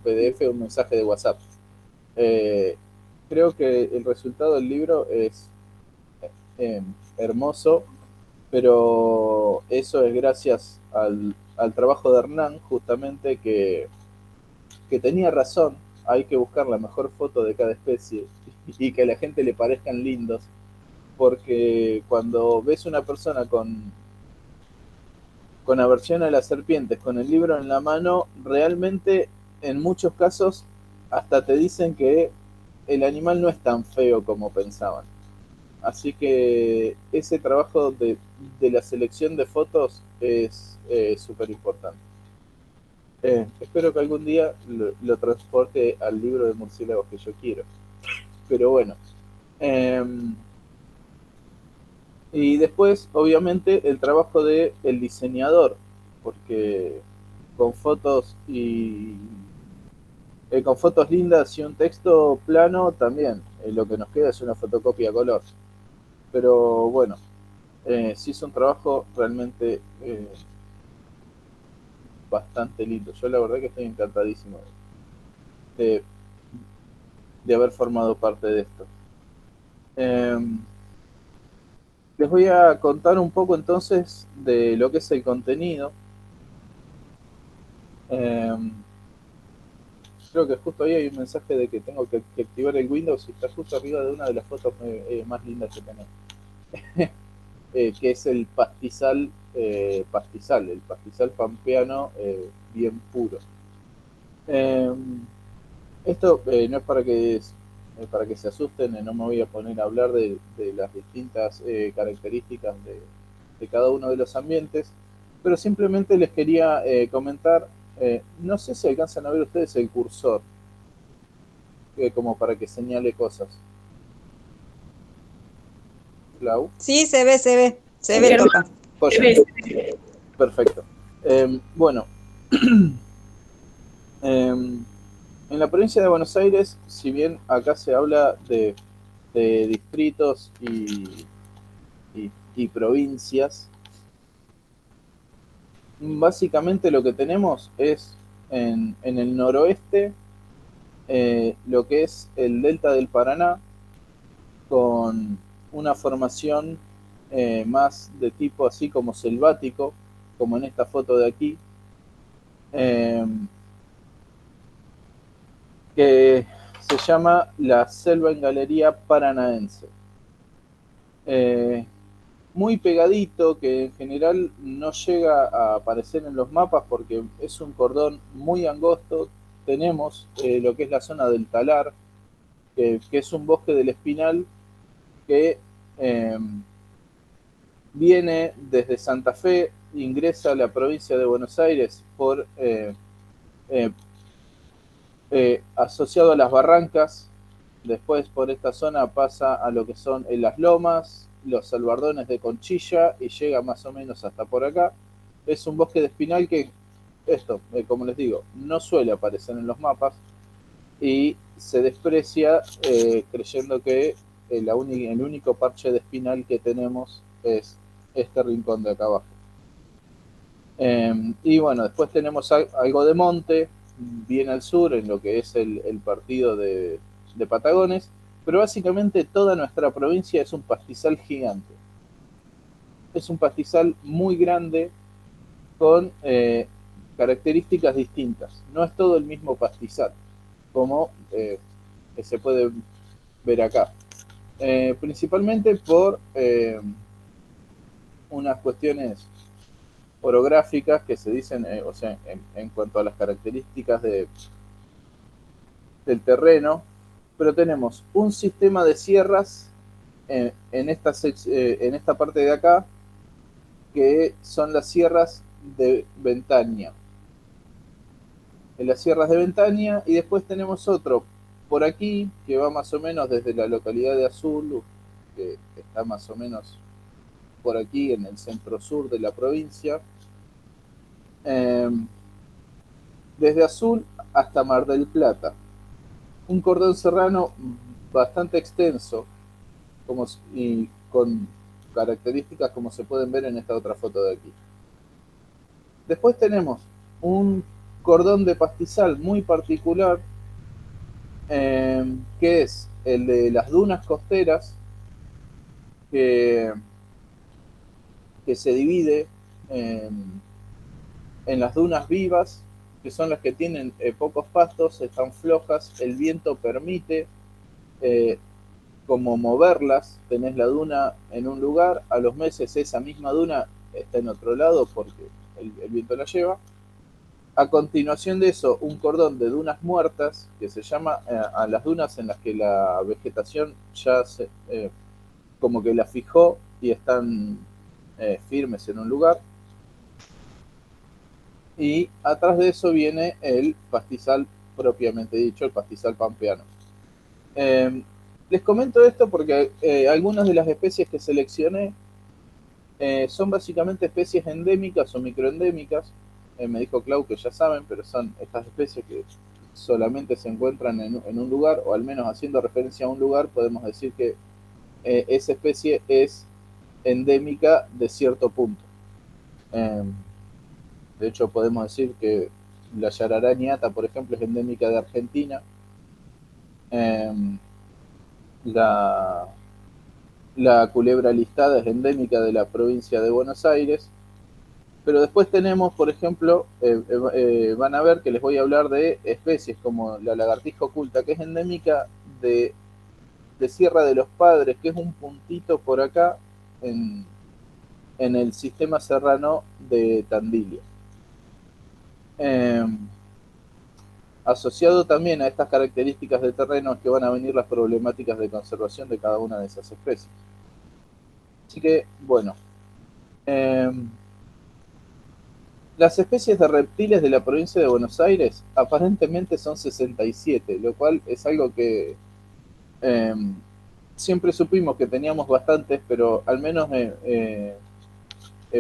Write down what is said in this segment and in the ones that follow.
PDF o un mensaje de WhatsApp. Eh, Creo que el resultado del libro es eh, hermoso, pero eso es gracias al trabajo de Hernán, justamente, que tenía razón. Hay que buscar la mejor foto de cada especie y que a la gente le parezcan lindos, porque cuando ves una persona con aversión a las serpientes, con el libro en la mano, realmente en muchos casos hasta te dicen que el animal no es tan feo como pensaban. Así que ese trabajo de la selección de fotos es súper importante. Espero que algún día lo transporte al libro de murciélagos que yo quiero. Pero bueno. Eh, y después, obviamente, el trabajo del diseñador, porque con fotos con fotos lindas y un texto plano también, lo que nos queda es una fotocopia a color. Pero bueno, sí es un trabajo realmente bastante lindo. Yo la verdad que estoy encantadísimo de, de haber formado parte de esto. Eh, Les voy a contar un poco entonces de lo que es el contenido. Eh, Creo que justo ahí hay un mensaje de que tengo que activar el Windows y está justo arriba de una de las fotos más lindas que tenemos, que es el el pastizal pampeano bien puro. Eh, Esto no es para que se asusten, no me voy a poner a hablar de las distintas características de cada uno de los ambientes, pero simplemente les quería comentar, no sé si alcanzan a ver ustedes el cursor, como para que señale cosas. Clau, Sí, se Sí, ve, hermano, Topa. se joya, ve. perfecto. Bueno, en la provincia de Buenos Aires, si bien acá se habla de distritos y provincias, básicamente lo que tenemos es en el noroeste lo que es el delta del Paraná, con una formación más de tipo así como selvático, como en esta foto de aquí, eh, que se llama la selva en galería paranaense. Eh, Muy pegadito, que en general no llega a aparecer en los mapas porque es un cordón muy angosto. Tenemos lo que es la zona del talar, que es un bosque del espinal que eh, viene desde Santa Fe, ingresa a la provincia de Buenos Aires por eh, asociado a las barrancas. Después por esta zona pasa a lo que son las lomas, los salvardones de Conchilla y llega más o menos hasta por acá. Es un bosque de espinal que, esto, como les digo, no suele aparecer en los mapas y se desprecia creyendo que el único parche de espinal que tenemos es este rincón de acá abajo. Y bueno, después tenemos algo de monte, bien al sur, en lo que es el partido de Patagones, pero básicamente toda nuestra provincia es un pastizal gigante. Es un pastizal muy grande con características distintas. No es todo el mismo pastizal, como que se puede ver acá. Principalmente por unas cuestiones orográficas que se dicen, o sea, en cuanto a las características del terreno, pero tenemos un sistema de sierras en esta parte de acá, que son las sierras de Ventaña. En las sierras de Ventaña, y después tenemos otro por aquí, que va más o menos desde la localidad de Azul, que está más o menos por aquí en el centro sur de la provincia, eh, desde Azul hasta Mar del Plata. Un cordón serrano bastante extenso como, y con características como se pueden ver en esta otra foto de aquí. Después tenemos un cordón de pastizal muy particular, que es el de las dunas costeras, que se divide en las dunas vivas, que son las que tienen pocos pastos, están flojas, el viento permite como moverlas. Tenés la duna en un lugar, a los meses esa misma duna está en otro lado porque el viento la lleva. A continuación de eso, un cordón de dunas muertas, que se llama a las dunas en las que la vegetación ya como que la fijó y están firmes en un lugar. Y atrás de eso viene el pastizal propiamente dicho, el pastizal pampeano. Les comento esto porque algunas de las especies que seleccioné son básicamente especies endémicas o microendémicas. Me dijo Clau que ya saben, pero son estas especies que solamente se encuentran en un lugar, o al menos haciendo referencia a un lugar, podemos decir que esa especie es endémica de cierto punto. De hecho, podemos decir que la yararañata, por ejemplo, es endémica de Argentina. La culebra listada es endémica de la provincia de Buenos Aires. Pero después tenemos, por ejemplo, van a ver que les voy a hablar de especies como la lagartija oculta, que es endémica de Sierra de los Padres, que es un puntito por acá en el sistema serrano de Tandilia. Asociado también a estas características de terreno es que van a venir las problemáticas de conservación de cada una de esas especies. Así que, bueno, las especies de reptiles de la provincia de Buenos Aires aparentemente son 67, lo cual es algo que siempre supimos que teníamos bastantes, pero al menos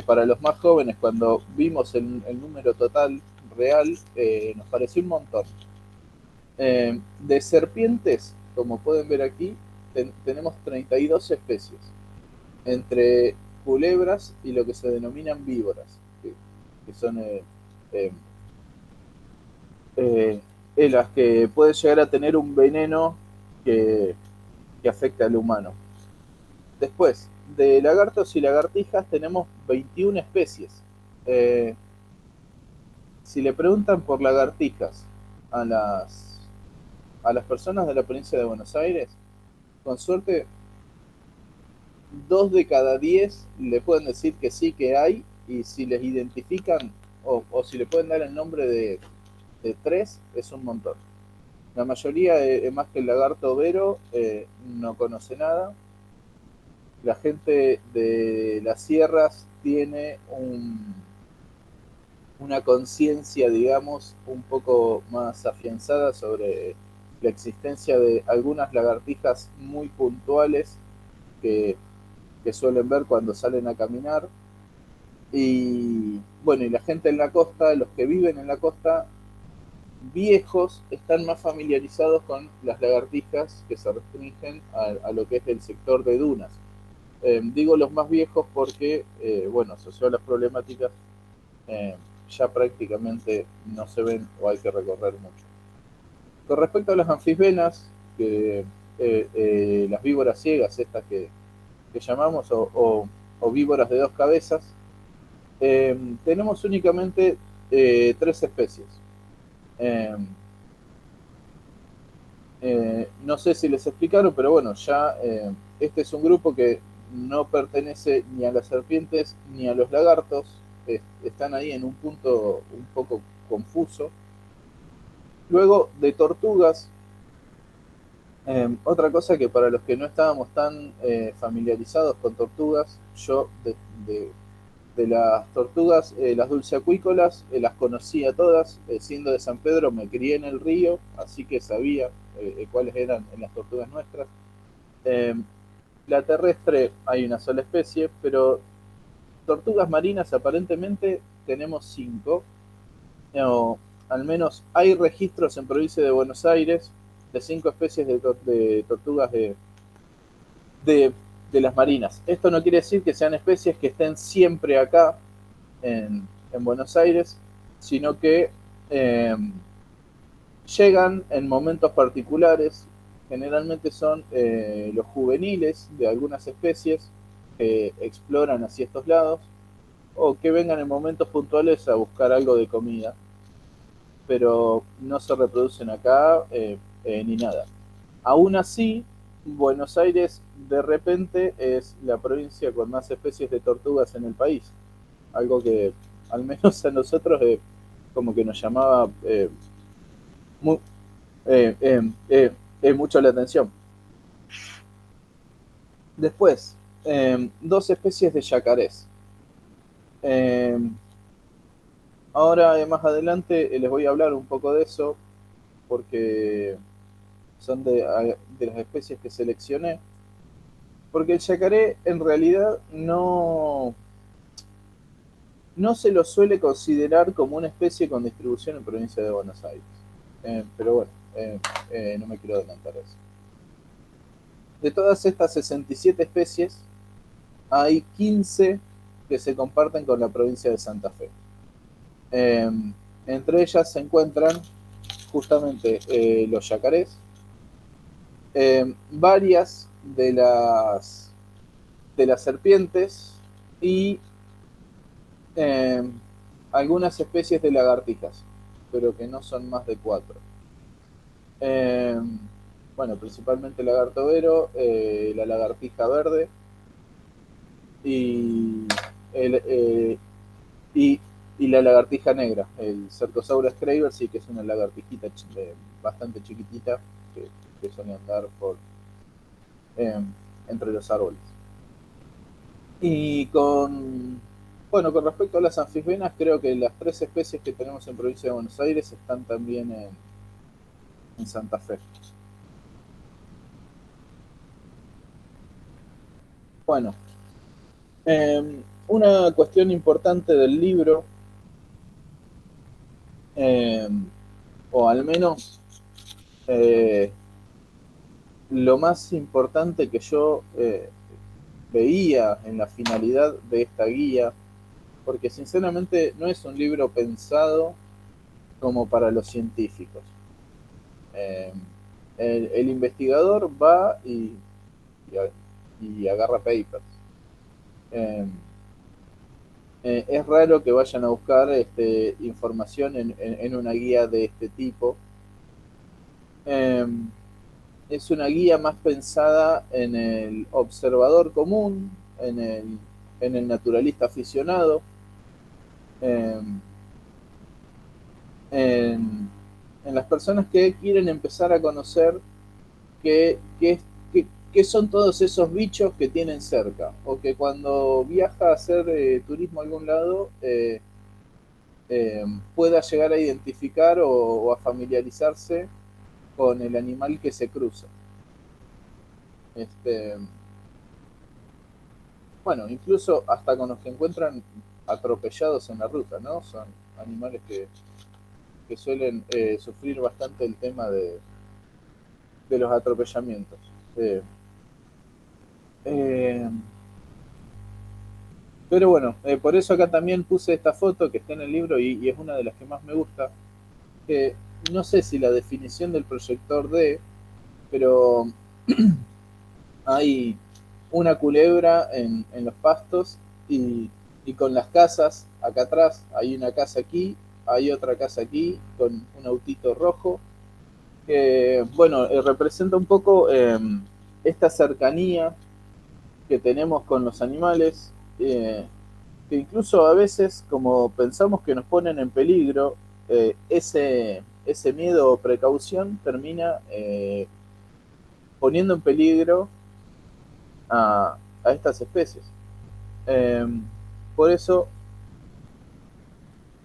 para los más jóvenes, cuando vimos el número total real, nos pareció un montón. De serpientes, como pueden ver aquí, tenemos 32 especies, entre culebras y lo que se denominan víboras, que son las que pueden llegar a tener un veneno que afecta al humano. Después, de lagartos y lagartijas tenemos 21 especies. Si le preguntan por lagartijas a las personas de la provincia de Buenos Aires, con suerte 2 de cada 10 le pueden decir que sí que hay, y si les identifican o si le pueden dar el nombre de 3, es un montón. La mayoría, más que el lagarto overo, no conoce nada. La gente de las sierras tiene una conciencia, digamos, un poco más afianzada sobre la existencia de algunas lagartijas muy puntuales que suelen ver cuando salen a caminar. Y bueno, y la gente en la costa, los que viven en la costa, viejos, están más familiarizados con las lagartijas que se restringen a lo que es el sector de dunas. Digo los más viejos porque, bueno, asociado a las problemáticas, ya prácticamente no se ven o hay que recorrer mucho. Con respecto a las anfisbenas, que las víboras ciegas, estas que llamamos, o víboras de 2 cabezas, tenemos únicamente 3 especies. No sé si les explicaron, pero bueno, ya este es un grupo que no pertenece ni a las serpientes ni a los lagartos. Están ahí en un punto un poco confuso. Luego, de tortugas, otra cosa que para los que no estábamos tan familiarizados con tortugas, yo de las tortugas, las dulceacuícolas, las conocía todas. Siendo de San Pedro me crié en el río, así que sabía cuáles eran en las tortugas nuestras. La terrestre hay una sola especie, pero tortugas marinas aparentemente tenemos 5. O al menos hay registros en provincia de Buenos Aires de 5 especies de tortugas de las marinas. Esto no quiere decir que sean especies que estén siempre acá en Buenos Aires, sino que Eh, Llegan en momentos particulares, generalmente son los juveniles de algunas especies que exploran hacia estos lados, o que vengan en momentos puntuales a buscar algo de comida, pero no se reproducen acá ni nada. Aún así, Buenos Aires de repente es la provincia con más especies de tortugas en el país, algo que al menos a nosotros como que nos llamaba mu- eh, eh, mucho la atención. Después, dos especies de yacarés. Eh, Ahora, más adelante, les voy a hablar un poco de eso, porque son de las especies que seleccioné. Porque el yacaré en realidad no se lo suele considerar como una especie con distribución en provincia de Buenos Aires. Pero bueno, no me quiero adelantar a eso. De todas estas 67 especies, hay 15 que se comparten con la provincia de Santa Fe. Eh, Entre ellas se encuentran justamente los yacarés, varias de las serpientes y eh, algunas especies de lagartijas, pero que no son más de 4. Eh, bueno, principalmente el lagarto vero, la lagartija verde y, el, y, y la lagartija negra, el Cercosaurus craver, sí que es una lagartijita bastante chiquitita que suele andar eh, entre los árboles. Y bueno, con respecto a las anfibianas, creo que las 3 especies que tenemos en provincia de Buenos Aires están también en Santa Fe. Bueno, una cuestión importante del libro, eh, o al menos eh, lo más importante que yo veía en la finalidad de esta guía, porque sinceramente no es un libro pensado como para los científicos. Eh, el investigador va y agarra papers. Eh, es raro que vayan a buscar información en una guía de este tipo. Eh, es una guía más pensada en el observador común, en el naturalista aficionado, eh, en, en las personas que quieren empezar a conocer qué son todos esos bichos que tienen cerca, o que cuando viaja a hacer turismo a algún lado pueda llegar a identificar o a familiarizarse con el animal que se cruza. Este, bueno, incluso hasta con los que encuentran atropellados en la ruta, ¿no? Son animales que suelen sufrir bastante el tema de los atropellamientos. Eh, eh, pero bueno, por eso acá también puse esta foto que está en el libro y es una de las que más me gusta. Que no sé si la definición del proyector D, pero hay una culebra en los pastos y con las casas acá atrás. Hay una casa aquí, hay otra casa aquí con un autito rojo que, bueno, representa un poco esta cercanía que tenemos con los animales, que incluso a veces, como pensamos que nos ponen en peligro, ese miedo o precaución termina poniendo en peligro a estas especies. Eh, por eso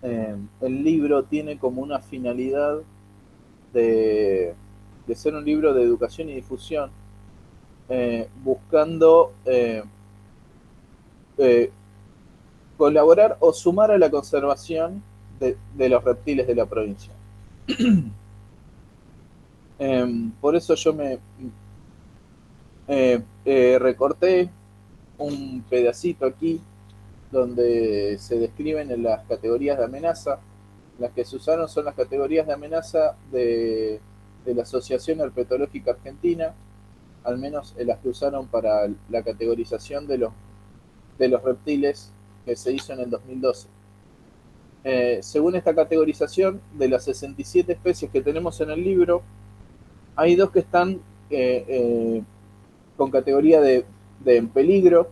el libro tiene como una finalidad de, de ser un libro de educación y difusión, buscando eh, colaborar o sumar a la conservación de los reptiles de la provincia. Por eso yo me recorté un pedacito aquí donde se describen en las categorías de amenaza las que se usaron son las categorías de amenaza de la Asociación Herpetológica Argentina, al menos en las que usaron para la categorización de los reptiles que se hizo en el 2012. Según esta categorización, de las 67 especies que tenemos en el libro, hay dos que están con categoría de en peligro.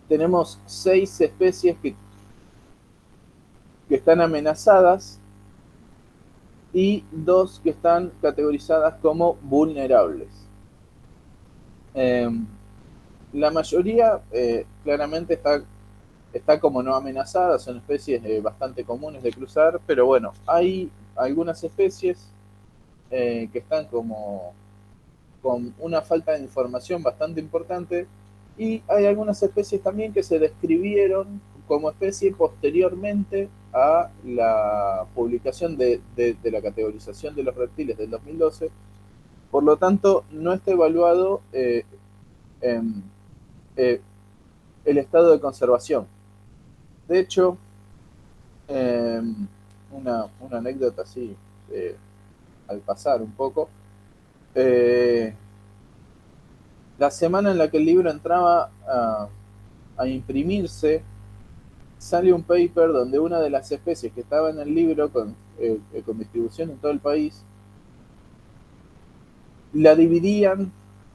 Tenemos 6 especies que están amenazadas y 2 que están categorizadas como vulnerables. La mayoría claramente está como no amenazada, son especies bastante comunes de cruzar, pero bueno, hay algunas especies que están como con una falta de información bastante importante, y hay algunas especies también que se describieron como especie posteriormente a la publicación de la categorización de los reptiles del 2012, por lo tanto no está evaluado en, el estado de conservación. De hecho, una anécdota así, al pasar un poco, la semana en la que el libro entraba a imprimirse, sale un paper donde una de las especies que estaba en el libro con distribución en todo el país, la dividían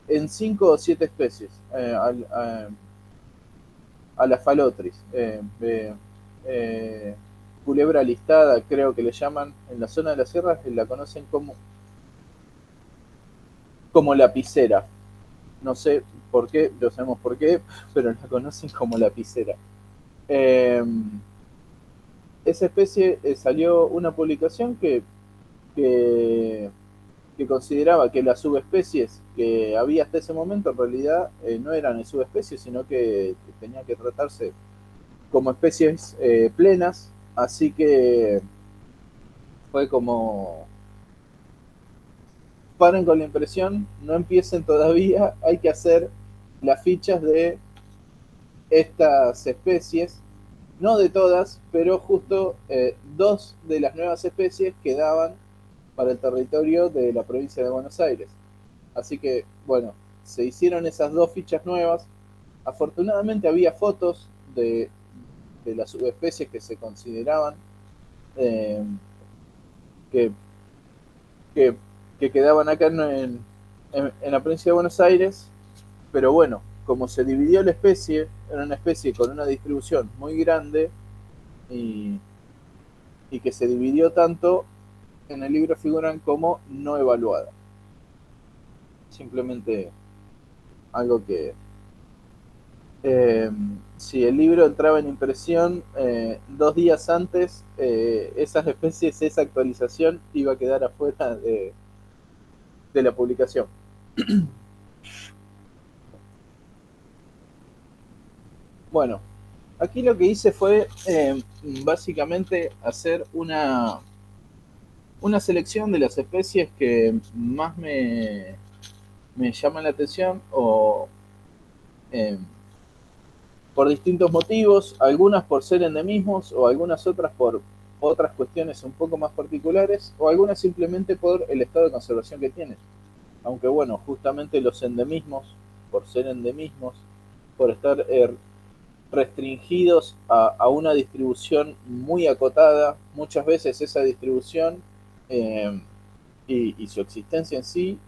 en 5 o 7 especies, a la falotris, culebra listada, creo que le llaman, en la zona de las sierras la conocen como lapicera. No sé por qué, lo sabemos por qué, pero la conocen como lapicera. Esa especie salió una publicación que consideraba que las subespecies que había hasta ese momento en realidad no eran subespecies, sino que tenía que tratarse como especies plenas, así que fue como: paren con la impresión, no empiecen todavía, hay que hacer las fichas de estas especies, no de todas, pero justo 2 de las nuevas especies quedaban para el territorio de la provincia de Buenos Aires. Así que, bueno, se hicieron esas 2 fichas nuevas. Afortunadamente había fotos de las subespecies que se consideraban que, que, que quedaban acá en la provincia de Buenos Aires, pero bueno, como se dividió la especie, era una especie con una distribución muy grande y que se dividió tanto, en el libro figuran como no evaluada. Simplemente algo que si el libro entraba en impresión 2 días antes, esas especies, esa actualización iba a quedar afuera de la publicación. Bueno, aquí lo que hice fue básicamente hacer una selección de las especies que más me llaman la atención, o por distintos motivos, algunas por ser endemismos o algunas otras por otras cuestiones un poco más particulares, o algunas simplemente por el estado de conservación que tienen. Aunque bueno, justamente los endemismos, por ser endemismos, por estar restringidos a una distribución muy acotada, muchas veces esa distribución y su existencia en sí,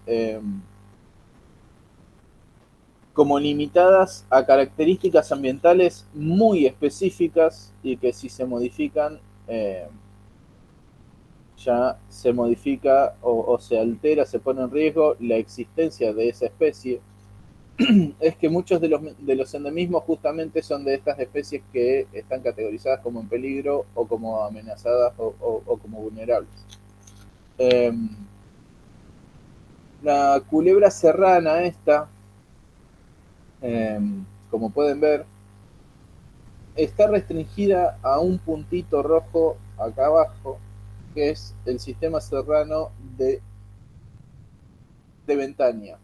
como limitadas a características ambientales muy específicas, y que si se modifican, ya se modifica o se altera, se pone en riesgo la existencia de esa especie. Es que muchos de los endemismos justamente son de estas especies que están categorizadas como en peligro o como amenazadas o como vulnerables. La culebra serrana esta, como pueden ver, está restringida a un puntito rojo acá abajo, que es el sistema serrano de Ventania.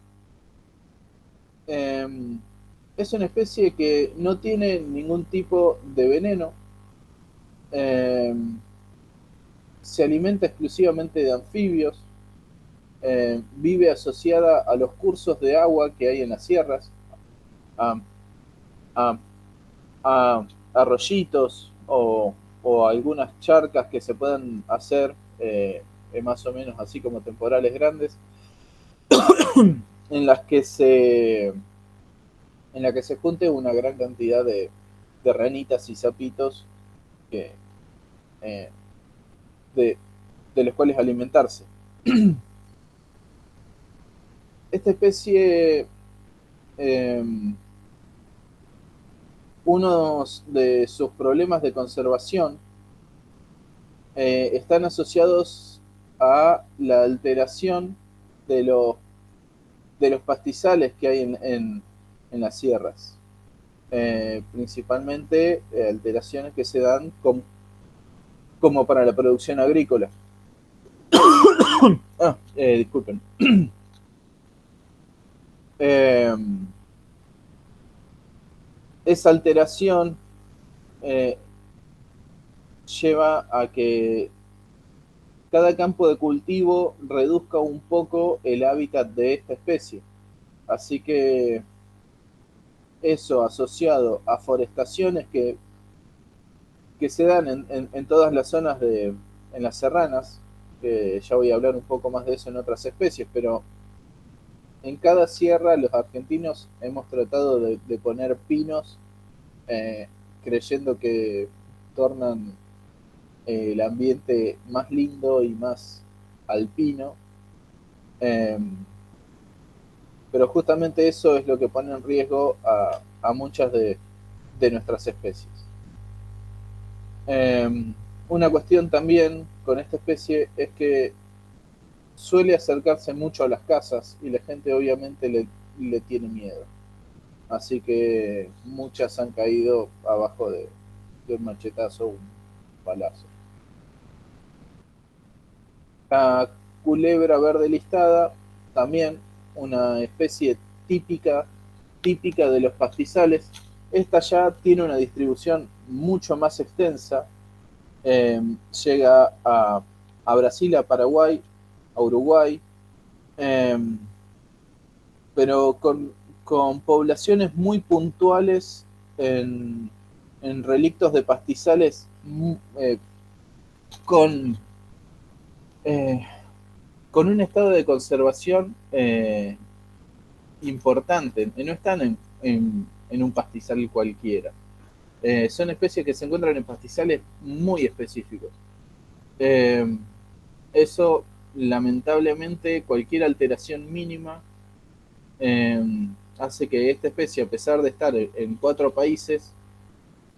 Es una especie que no tiene ningún tipo de veneno, se alimenta exclusivamente de anfibios, vive asociada a los cursos de agua que hay en las sierras, a, a- a arroyitos o algunas charcas que se puedan hacer más o menos así como temporales grandes, en las que se en la que se junte una gran cantidad de ranitas y sapitos que, eh, de, de los cuales alimentarse. Esta especie, eh, uno de sus problemas de conservación están asociados a la alteración de de los pastizales que hay en las sierras. Principalmente alteraciones que se dan como para la producción agrícola. Disculpen. Eh, esa alteración eh, lleva a que cada campo de cultivo reduzca un poco el hábitat de esta especie. Así que eso asociado a forestaciones que se dan en todas las zonas en las serranas, que ya voy a hablar un poco más de eso en otras especies, pero en cada sierra los argentinos hemos tratado de poner pinos, eh, creyendo que tornan el ambiente más lindo y más alpino, eh, pero justamente eso es lo que pone en riesgo a muchas de nuestras especies. Una cuestión también con esta especie es que suele acercarse mucho a las casas y la gente obviamente le tiene miedo. Así que muchas han caído abajo de un machetazo o un balazo. La culebra verde listada, también una especie típica, típica de los pastizales. Esta ya tiene una distribución mucho más extensa. Llega a Brasil, a Paraguay, a Uruguay, eh, pero con poblaciones muy puntuales en relictos de pastizales con, eh, con un estado de conservación importante. No están en un pastizal cualquiera. Son especies que se encuentran en pastizales muy específicos. Eh, Eso, lamentablemente, cualquier alteración mínima eh, hace que esta especie, a pesar de estar en 4 países,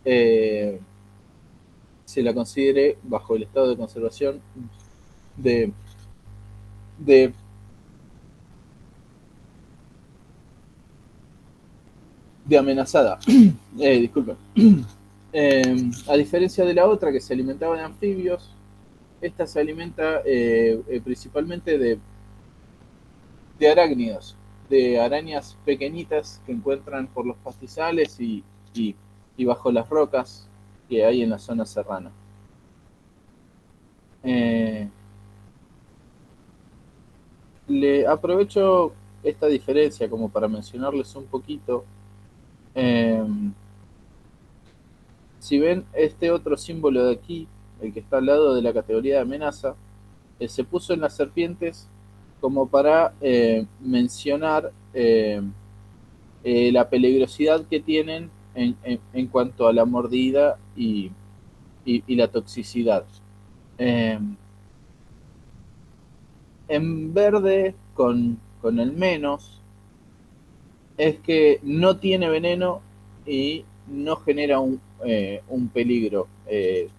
eh, se la considere bajo el estado de conservación de, de, de amenazada. Disculpen. A diferencia de la otra que se alimentaba de anfibios, esta se alimenta principalmente de arácnidos, de arañas pequeñitas que encuentran por los pastizales y bajo las rocas que hay en la zona serrana. Eh, Le aprovecho esta diferencia como para mencionarles un poquito. Eh, si ven este otro símbolo de aquí, el que está al lado de la categoría de amenaza, se puso en las serpientes como para mencionar la peligrosidad que tienen en cuanto a la mordida y la toxicidad. Eh, en verde, con el menos, es que no tiene veneno y no genera un peligro en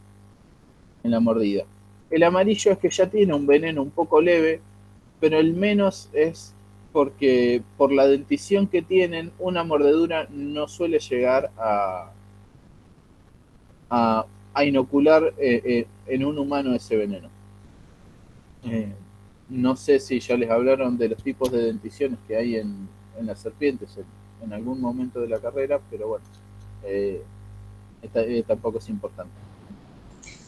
la mordida. El amarillo es que ya tiene un veneno un poco leve, pero el menos es porque por la dentición que tienen, una mordedura no suele llegar a, a inocular en un humano ese veneno. Eh, no sé si ya les hablaron de los tipos de denticiones que hay en las serpientes en algún momento de la carrera, pero bueno, tampoco es importante.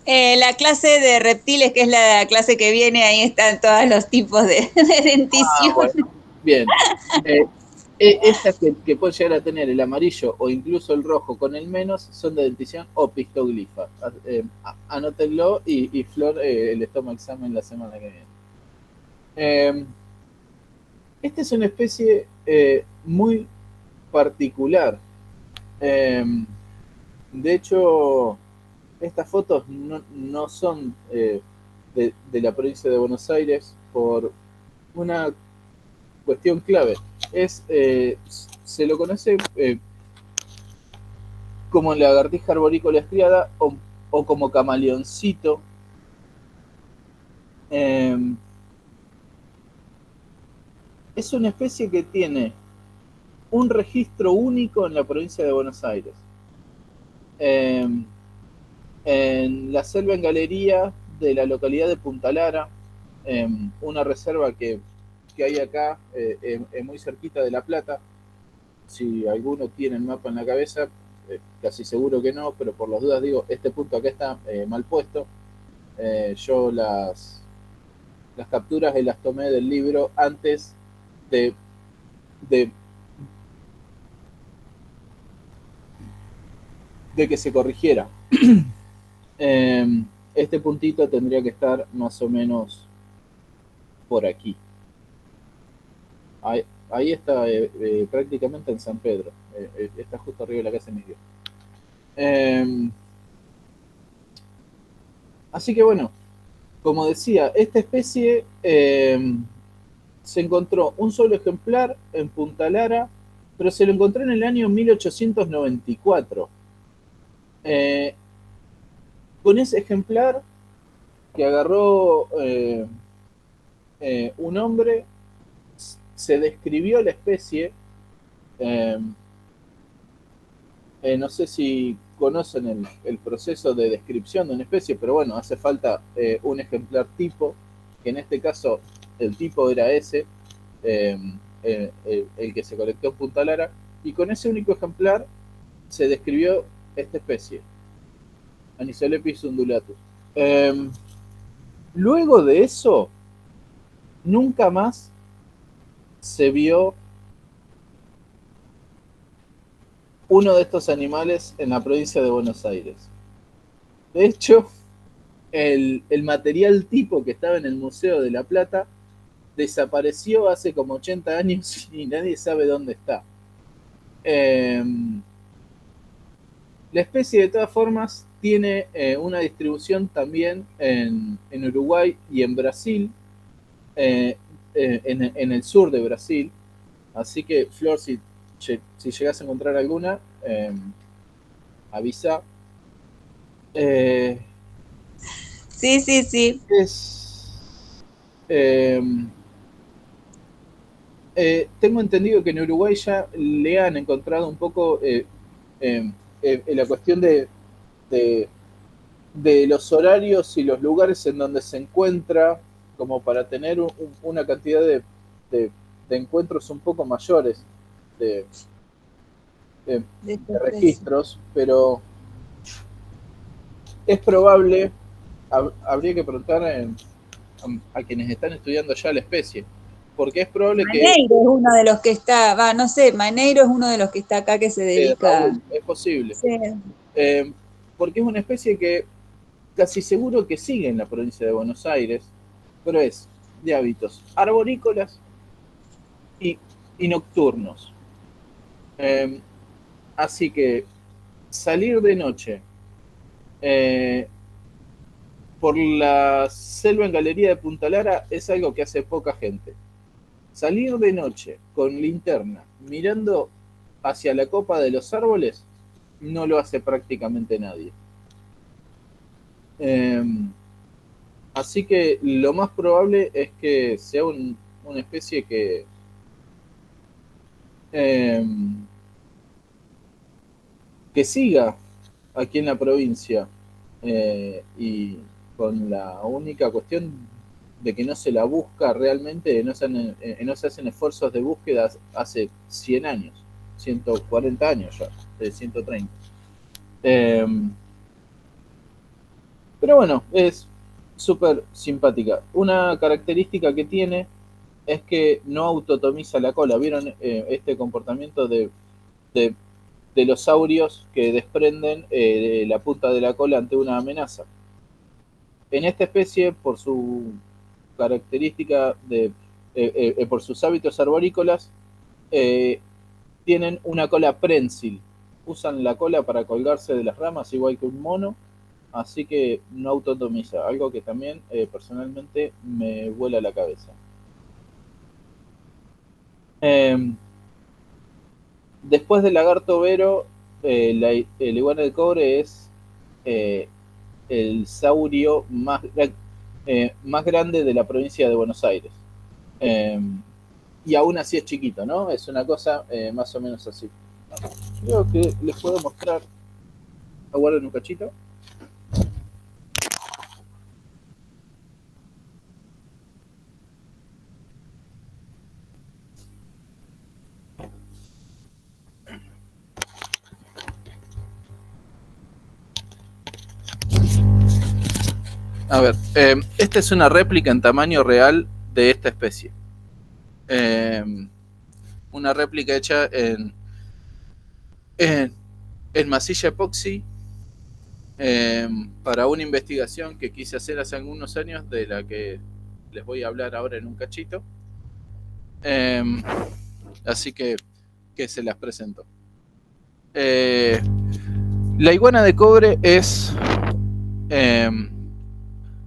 La clase de reptiles, que es la clase que viene, ahí están todos los tipos de dentición. Bueno, bien. Estas que pueden llegar a tener el amarillo o incluso el rojo con el menos son de dentición o pistoglifa. Anótenlo y Flor les toma examen la semana que viene. Esta es una especie muy particular. De hecho, estas fotos no son de la provincia de Buenos Aires por una cuestión clave. Se lo conoce como lagartija arborícola estriada o como camaleoncito. Es una especie que tiene un registro único en la provincia de Buenos Aires. En la selva en galería de la localidad de Punta Lara, una reserva que hay acá, muy cerquita de La Plata. Si alguno tiene el mapa en la cabeza, casi seguro que no, pero por las dudas digo, este punto acá está mal puesto. Yo las capturas las tomé del libro antes de que se corrigiera. Este puntito tendría que estar más o menos por aquí. Ahí está, prácticamente en San Pedro. Está justo arriba de la casa de Miguel. Así que bueno, como decía, esta especie se encontró un solo ejemplar en Punta Lara, pero se lo encontró en el año 1894. Con ese ejemplar que agarró un hombre, se describió la especie. No sé si conocen el proceso de descripción de una especie, pero bueno, hace falta un ejemplar tipo, que en este caso el tipo era ese, el que se colectó en Punta Lara, y con ese único ejemplar se describió esta especie, Anisolepis undulatus. Luego de eso, nunca más se vio uno de estos animales en la provincia de Buenos Aires. De hecho, el material tipo que estaba en el Museo de La Plata desapareció hace como 80 años y nadie sabe dónde está. La especie, de todas formas, tiene una distribución también en Uruguay y en Brasil, en el sur de Brasil. Así que, Flor, si llegas a encontrar alguna, avisa. Sí. Tengo entendido que en Uruguay ya le han encontrado un poco la cuestión de los horarios y los lugares en donde se encuentra, como para tener una cantidad de encuentros un poco mayores de registros, pero es probable, habría que preguntar a quienes están estudiando ya la especie, porque es probable Maneiro es uno de los que está, no sé, Maneiro es uno de los que está acá que se dedica. Raúl, es posible. Sí. Porque es una especie que casi seguro que sigue en la provincia de Buenos Aires, pero es de hábitos arborícolas y nocturnos. Así que salir de noche por la selva en galería de Punta Lara es algo que hace poca gente. Salir de noche con linterna mirando hacia la copa de los árboles no lo hace prácticamente nadie. Así que lo más probable es que sea una especie que siga aquí en la provincia, y con la única cuestión de que no se la busca realmente, no se hacen esfuerzos de búsqueda hace 100 años, 140 años ya, 130. Pero bueno, es súper simpática. Una característica que tiene es que no autotomiza la cola. ¿Vieron este comportamiento de, de los saurios que desprenden la punta de la cola ante una amenaza? En esta especie, por su característica por sus hábitos arborícolas, eh, tienen una cola prensil. Usan la cola para colgarse de las ramas, igual que un mono, así que no autotomiza, algo que también personalmente me vuela la cabeza. Eh, Después del lagarto vero, el iguana de cobre es eh, el saurio más grande de la provincia de Buenos Aires. Eh, y aún así es chiquito, ¿no? Es una cosa más o menos así. Creo que les puedo mostrar. Aguarden un cachito. A ver, esta es una réplica en tamaño real de esta especie. Eh, una réplica hecha en, en masilla epoxi para una investigación que quise hacer hace algunos años, de la que les voy a hablar ahora en un cachito. Eh, Así que se las presento. La iguana de cobre es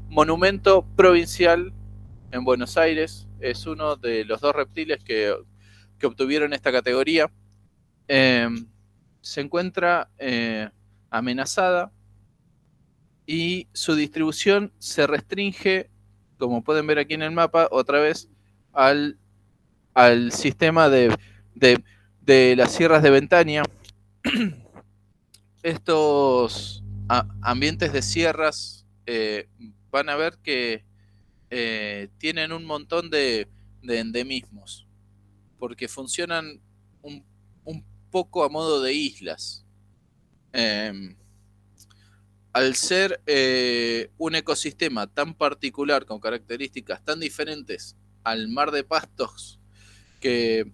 monumento provincial en Buenos Aires. Es uno de los 2 reptiles que obtuvieron esta categoría. Se encuentra amenazada y su distribución se restringe, como pueden ver aquí en el mapa, otra vez al sistema de las sierras de Ventania. Estos ambientes de sierras van a ver que tienen un montón de endemismos, porque funcionan un poco a modo de islas. Al ser un ecosistema tan particular, con características tan diferentes al mar de pastos que,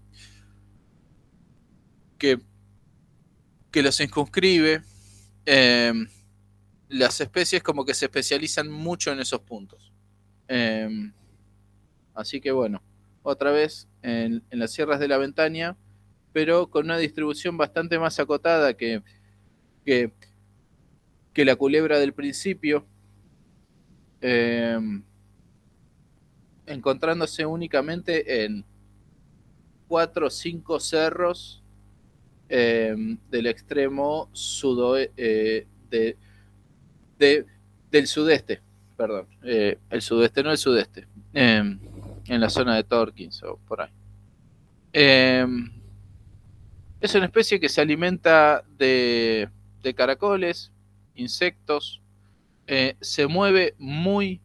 que, que los circunscribe, las especies como que se especializan mucho en esos puntos. Así que bueno, otra vez en las sierras de la Ventania, pero con una distribución bastante más acotada que, que la culebra del principio, encontrándose únicamente en 4 o 5 cerros del extremo del sudeste, perdón, el sudeste, no el sudeste, en la zona de Torkins o por ahí. Es una especie que se alimenta de caracoles, insectos, se mueve muy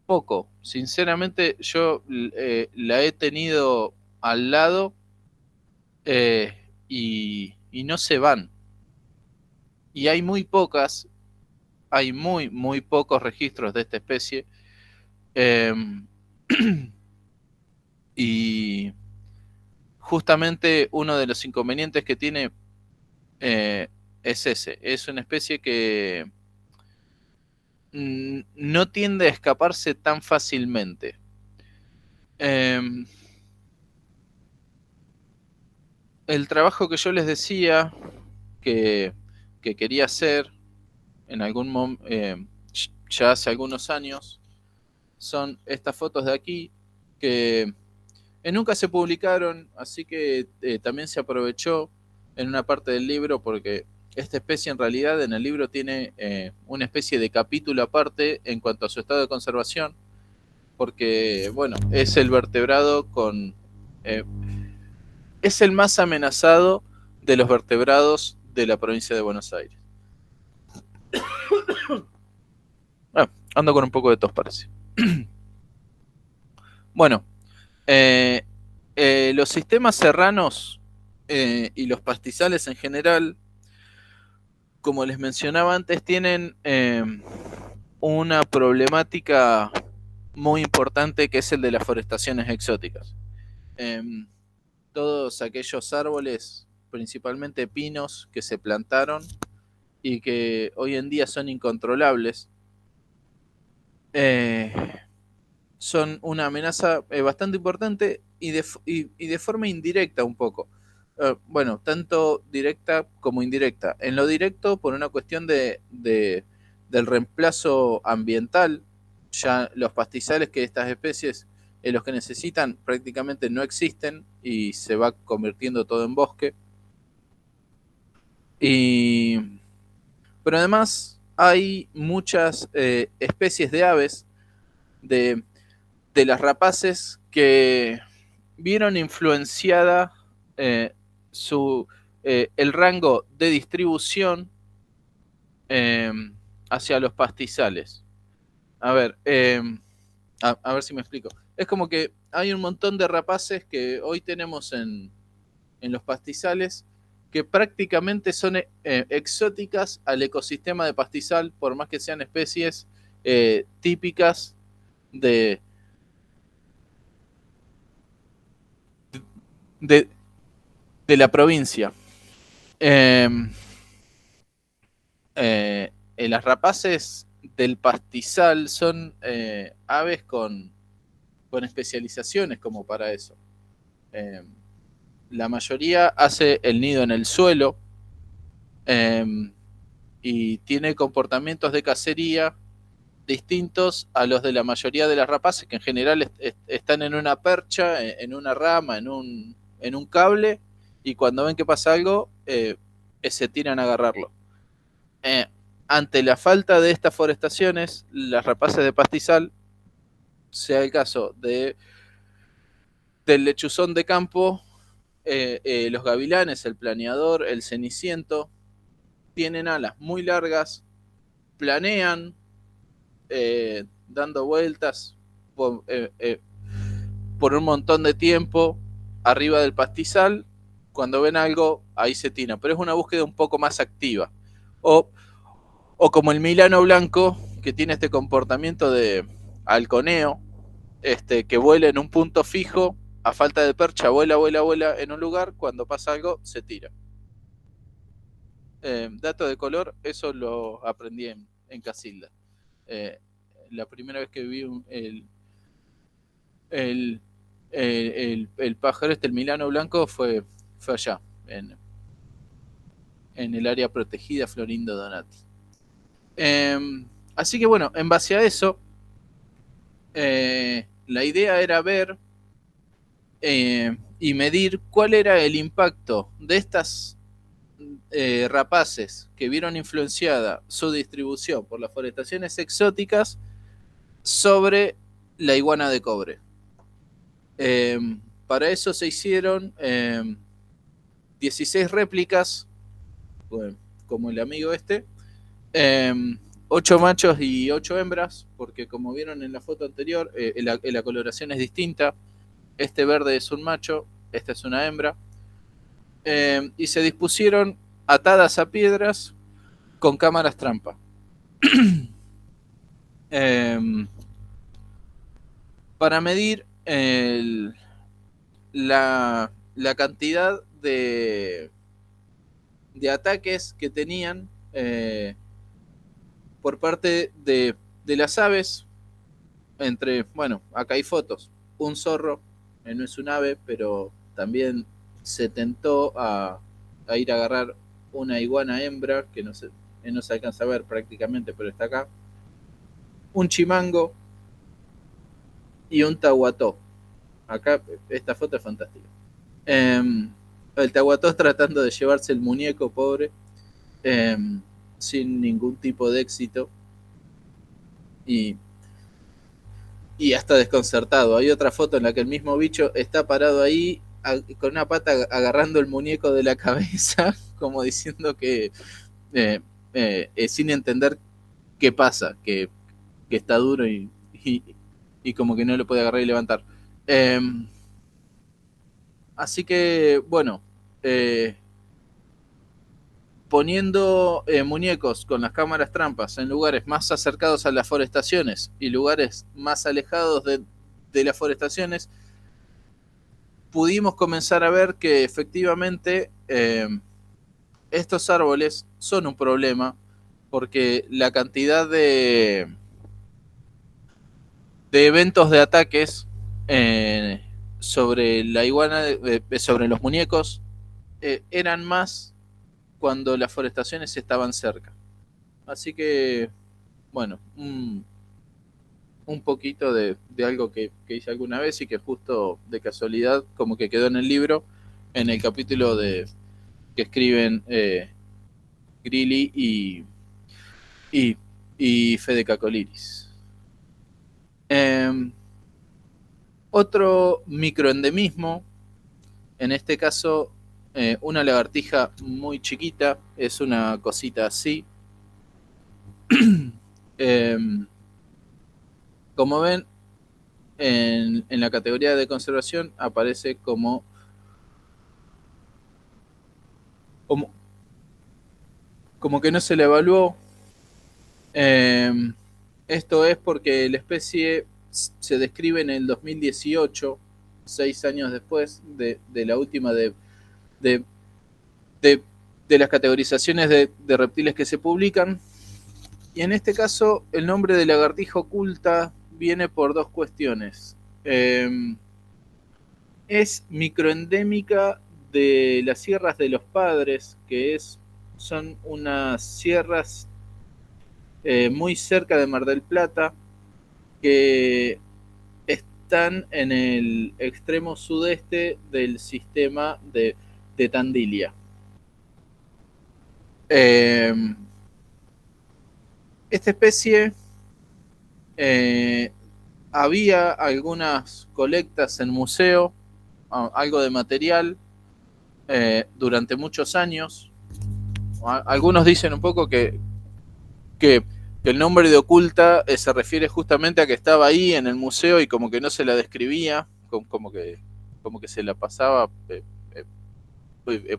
poco. Sinceramente, yo la he tenido al lado y no se van. Y hay muy pocas, hay muy pocos registros de esta especie. Y justamente uno de los inconvenientes que tiene es ese. Es una especie que no tiende a escaparse tan fácilmente. El trabajo que yo les decía que quería hacer en algún ya hace algunos años son estas fotos de aquí, que nunca se publicaron, así que también se aprovechó en una parte del libro, porque esta especie en realidad en el libro tiene una especie de capítulo aparte en cuanto a su estado de conservación, porque bueno, es el vertebrado es el más amenazado de los vertebrados de la provincia de Buenos Aires. Ando con un poco de tos, parece. Bueno, los sistemas serranos y los pastizales en general, como les mencionaba antes, tienen una problemática muy importante que es el de las forestaciones exóticas. Todos aquellos árboles, principalmente pinos, que se plantaron y que hoy en día son incontrolables, son una amenaza bastante importante y de forma indirecta un poco. Bueno, tanto directa como indirecta. En lo directo, por una cuestión del reemplazo ambiental, ya los pastizales que estas especies, los que necesitan, prácticamente no existen y se va convirtiendo todo en bosque. Y, pero además hay muchas especies de aves, de, de las rapaces, que vieron influenciada eh, su, el rango de distribución eh, hacia los pastizales. A ver, a ver si me explico. Es como que hay un montón de rapaces que hoy tenemos en los pastizales que prácticamente son exóticas al ecosistema de pastizal, por más que sean especies típicas de, de, de la provincia. Eh, eh, las rapaces del pastizal son aves con especializaciones como para eso. Eh, la mayoría hace el nido en el suelo eh, y tiene comportamientos de cacería distintos a los de la mayoría de las rapaces, que en general están en una percha, en una rama, en un cable, y cuando ven que pasa algo, se tiran a agarrarlo. Eh, Ante la falta de estas forestaciones, las rapaces de pastizal, sea el caso del lechuzón de campo, los gavilanes, el planeador, el ceniciento, tienen alas muy largas, planean dando vueltas por un montón de tiempo arriba del pastizal. Cuando ven algo, ahí se tiran, pero es una búsqueda un poco más activa. O, o como el milano blanco, que tiene este comportamiento de halconeo, que vuela en un punto fijo, a falta de percha, vuela, vuela, vuela en un lugar, cuando pasa algo, se tira. Dato de color, eso lo aprendí en Casilda. Eh, la primera vez que vi el, el pájaro, el milano blanco, fue allá, en el área protegida Florindo Donati. Así que bueno, en base a eso, la idea era ver y medir cuál era el impacto de estas rapaces que vieron influenciada su distribución por las forestaciones exóticas sobre la iguana de cobre. Eh, para eso se hicieron 16 réplicas, bueno, como el amigo eh, 8 machos y 8 hembras, porque como vieron en la foto anterior, la coloración es distinta. Este verde es un macho, esta es una hembra. Y se dispusieron atadas a piedras con cámaras trampa. Para medir la cantidad de ataques que tenían por parte de las aves. Bueno, acá hay fotos. Un zorro, no es un ave, pero también se tentó a ir a agarrar una iguana hembra, que no se alcanza a ver prácticamente, pero está acá. Un chimango y un tahuató. Acá, esta foto es fantástica. El tahuató tratando de llevarse el muñeco, pobre, sin ningún tipo de éxito. Y hasta desconcertado. Hay otra foto en la que el mismo bicho está parado ahí con una pata agarrando el muñeco de la cabeza, como diciendo que sin entender qué pasa, que está duro y como que no lo puede agarrar y levantar. Eh, Así que, bueno, poniendo muñecos con las cámaras trampas en lugares más acercados a las forestaciones y lugares más alejados de las forestaciones, pudimos comenzar a ver que efectivamente estos árboles son un problema, porque la cantidad de eventos de ataques sobre la iguana, sobre los muñecos, eran más cuando las forestaciones estaban cerca. Así que, bueno, un poquito de algo que hice alguna vez y que justo de casualidad como que quedó en el libro, en el capítulo que escriben Grilly y Fede Cacoliris. Otro microendemismo, en este caso una lagartija muy chiquita, es una cosita así. Como ven, en la categoría de conservación aparece como que no se le evaluó. Esto es porque la especie se describe en el 2018, 6 años después de la última de las categorizaciones de reptiles que se publican. Y en este caso, el nombre de lagartija oculta viene por dos cuestiones. Es microendémica de las sierras de los Padres, que son unas sierras muy cerca de Mar del Plata, que están en el extremo sudeste del sistema de Tandilia. Esta especie había algunas colectas en museo, algo de material durante muchos años. Algunos dicen un poco que el nombre de oculta se refiere justamente a que estaba ahí en el museo y como que no se la describía, como que se la pasaba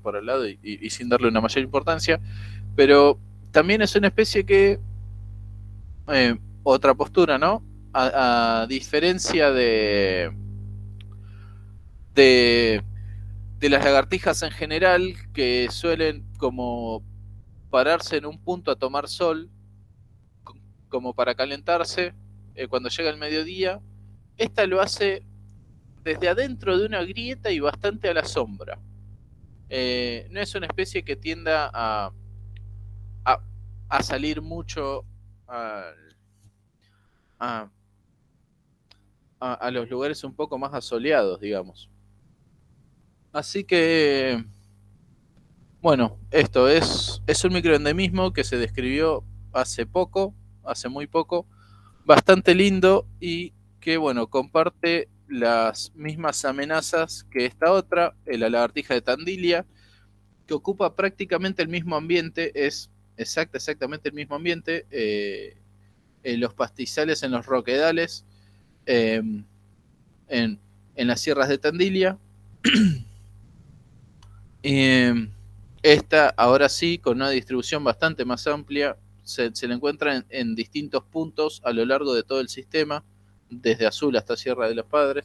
por el lado y sin darle una mayor importancia. Pero también es una especie que otra postura, ¿no? A diferencia de las lagartijas en general, que suelen como pararse en un punto a tomar sol, como para calentarse cuando llega el mediodía, esta lo hace desde adentro de una grieta y bastante a la sombra. No es una especie que tienda a salir mucho a los lugares un poco más asoleados, digamos. Así que, bueno, esto es un microendemismo que se describió hace muy poco, bastante lindo y que, bueno, comparte las mismas amenazas que esta otra, la lagartija de Tandilia, que ocupa prácticamente el mismo ambiente, es exactamente el mismo ambiente, en los pastizales, en los roquedales, en las sierras de Tandilia. Esta, ahora sí, con una distribución bastante más amplia, se la encuentra en distintos puntos a lo largo de todo el sistema, desde Azul hasta Sierra de los Padres.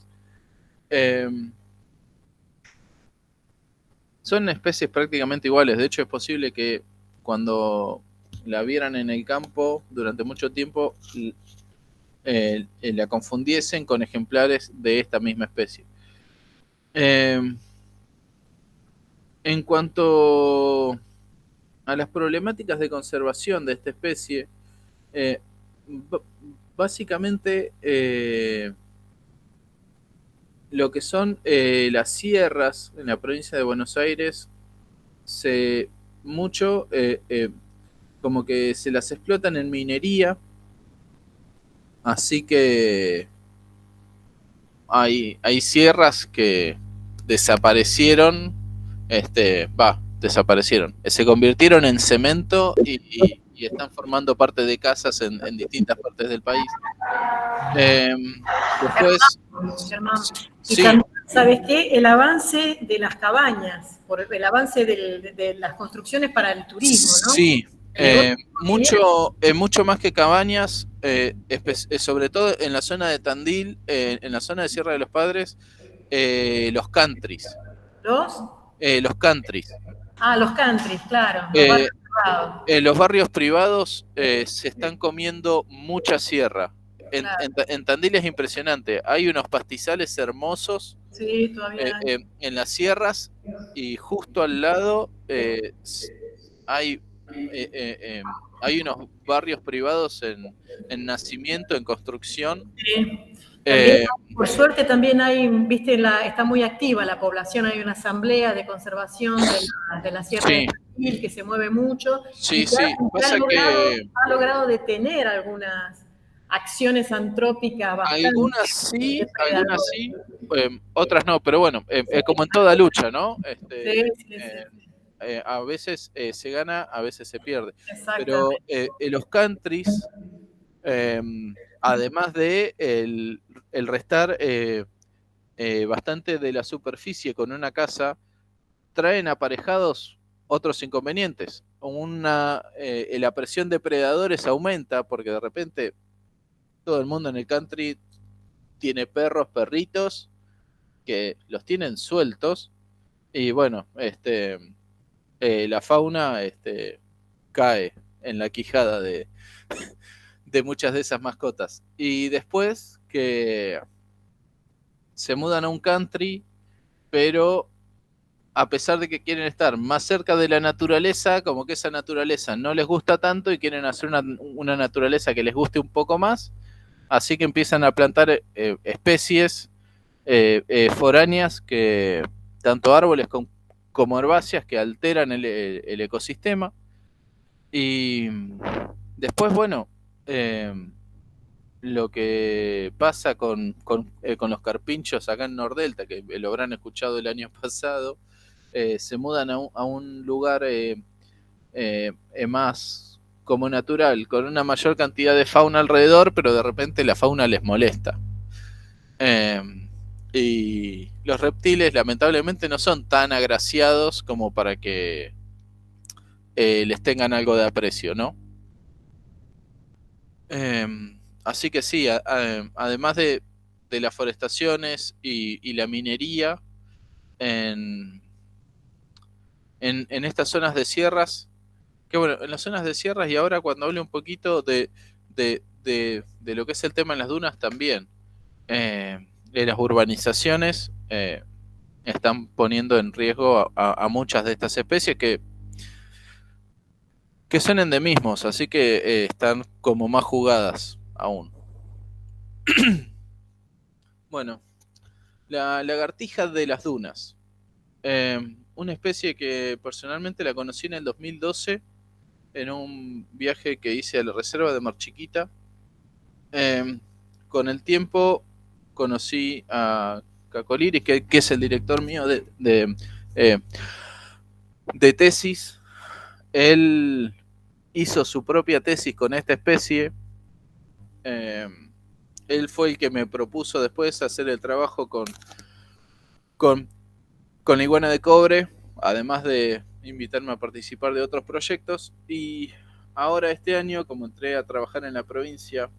Son especies prácticamente iguales. De hecho, es posible que cuando la vieran en el campo durante mucho tiempo, la confundiesen con ejemplares de esta misma especie. En cuanto a las problemáticas de conservación de esta especie, básicamente lo que son las sierras en la provincia de Buenos Aires, mucho como que se las explotan en minería, así que hay sierras que desaparecieron, desaparecieron, se convirtieron en cemento y y están formando parte de casas en distintas partes del país. Después, Germán. Y sí, también, ¿sabes qué? El avance de las cabañas, por el avance de las construcciones para el turismo, ¿no? sí, mucho más que cabañas, sobre todo en la zona de Tandil, en la zona de Sierra de los Padres, los countries. ¿Los? Los countries. Ah, los countries, claro, los barrios privados. Los barrios privados se están comiendo mucha sierra. Claro. En Tandil es impresionante. Hay unos pastizales hermosos Sí, todavía en las sierras, y justo al lado hay unos barrios privados en nacimiento, en construcción. Sí. También, por suerte también hay, viste, está muy activa la población, hay una asamblea de conservación de la Sierra de Tandil que se mueve mucho, Sí, y sí. Pasa ha logrado detener algunas acciones antrópicas bastante. Algunas sí, otras no, pero bueno, como en toda lucha, ¿no? Sí. A veces se gana, a veces se pierde. Pero los countries, además de el restar bastante de la superficie con una casa, traen aparejados otros inconvenientes. La presión de predadores aumenta porque de repente todo el mundo en el country tiene perritos que los tienen sueltos, y bueno, la fauna cae en la quijada de muchas de esas mascotas. Y después que se mudan a un country, pero a pesar de que quieren estar más cerca de la naturaleza, como que esa naturaleza no les gusta tanto y quieren hacer una naturaleza que les guste un poco más, así que empiezan a plantar especies foráneas, que tanto árboles como herbáceas, que alteran el ecosistema. Y después, bueno, lo que pasa con los carpinchos acá en Nordelta, que lo habrán escuchado el año pasado, se mudan a un lugar más como natural, con una mayor cantidad de fauna alrededor, pero de repente la fauna les molesta. Y los reptiles lamentablemente no son tan agraciados como para que les tengan algo de aprecio, ¿no? Así que sí, además de las forestaciones y la minería en estas zonas de sierras, que bueno, en las zonas de sierras, y ahora cuando hable un poquito de lo que es el tema en las dunas también, las urbanizaciones están poniendo en riesgo a muchas de estas especies que son endemismos, así que están como más jugadas aún. Bueno, la lagartija de las dunas. Una especie que personalmente la conocí en el 2012 en un viaje que hice a la reserva de Mar Chiquita. Con el tiempo conocí a Cacoliris, que es el director mío de tesis. Él hizo su propia tesis con esta especie. Él fue el que me propuso después hacer el trabajo con la iguana de cobre, además de invitarme a participar de otros proyectos. Y ahora este año, como entré a trabajar en la provincia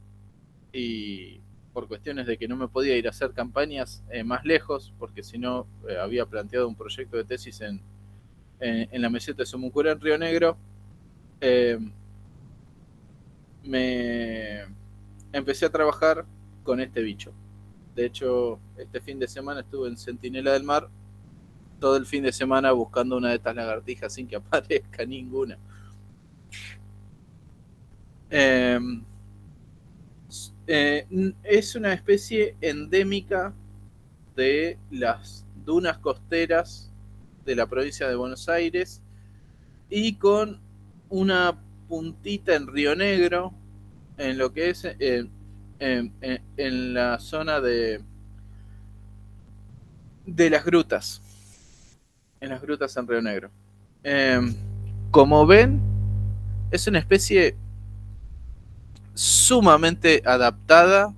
y por cuestiones de que no me podía ir a hacer campañas más lejos, porque si no había planteado un proyecto de tesis en la meseta de Somucura, en Río Negro, me empecé a trabajar con este bicho. De hecho, este fin de semana estuve en Centinela del Mar todo el fin de semana buscando una de estas lagartijas sin que aparezca ninguna. Es una especie endémica de las dunas costeras de la provincia de Buenos Aires, y con una puntita en Río Negro, en lo que es en la zona de las grutas, en las grutas en Río Negro. Como ven, es una especie sumamente adaptada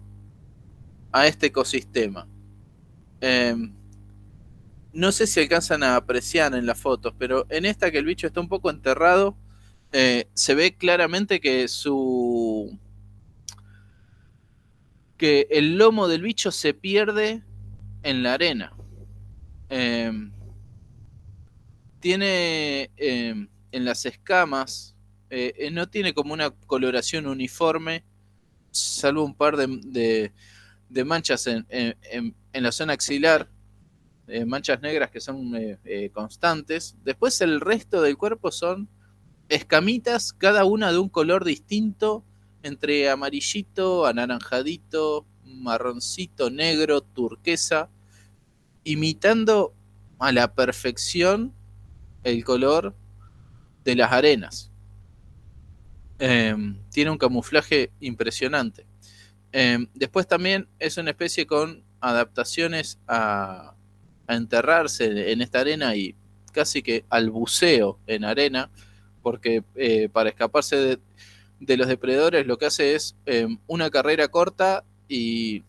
a este ecosistema. No sé si alcanzan a apreciar en las fotos, pero en esta que el bicho está un poco enterrado, se ve claramente que el lomo del bicho se pierde en la arena. Tiene en las escamas, no tiene como una coloración uniforme, salvo un par de manchas en la zona axilar, manchas negras que son constantes. Después el resto del cuerpo son escamitas, cada una de un color distinto, entre amarillito, anaranjadito, marroncito, negro, turquesa, imitando a la perfección el color de las arenas. Tiene un camuflaje impresionante. Después también es una especie con adaptaciones a enterrarse en esta arena y casi que al buceo en arena, porque para escaparse de los depredadores lo que hace es una carrera corta y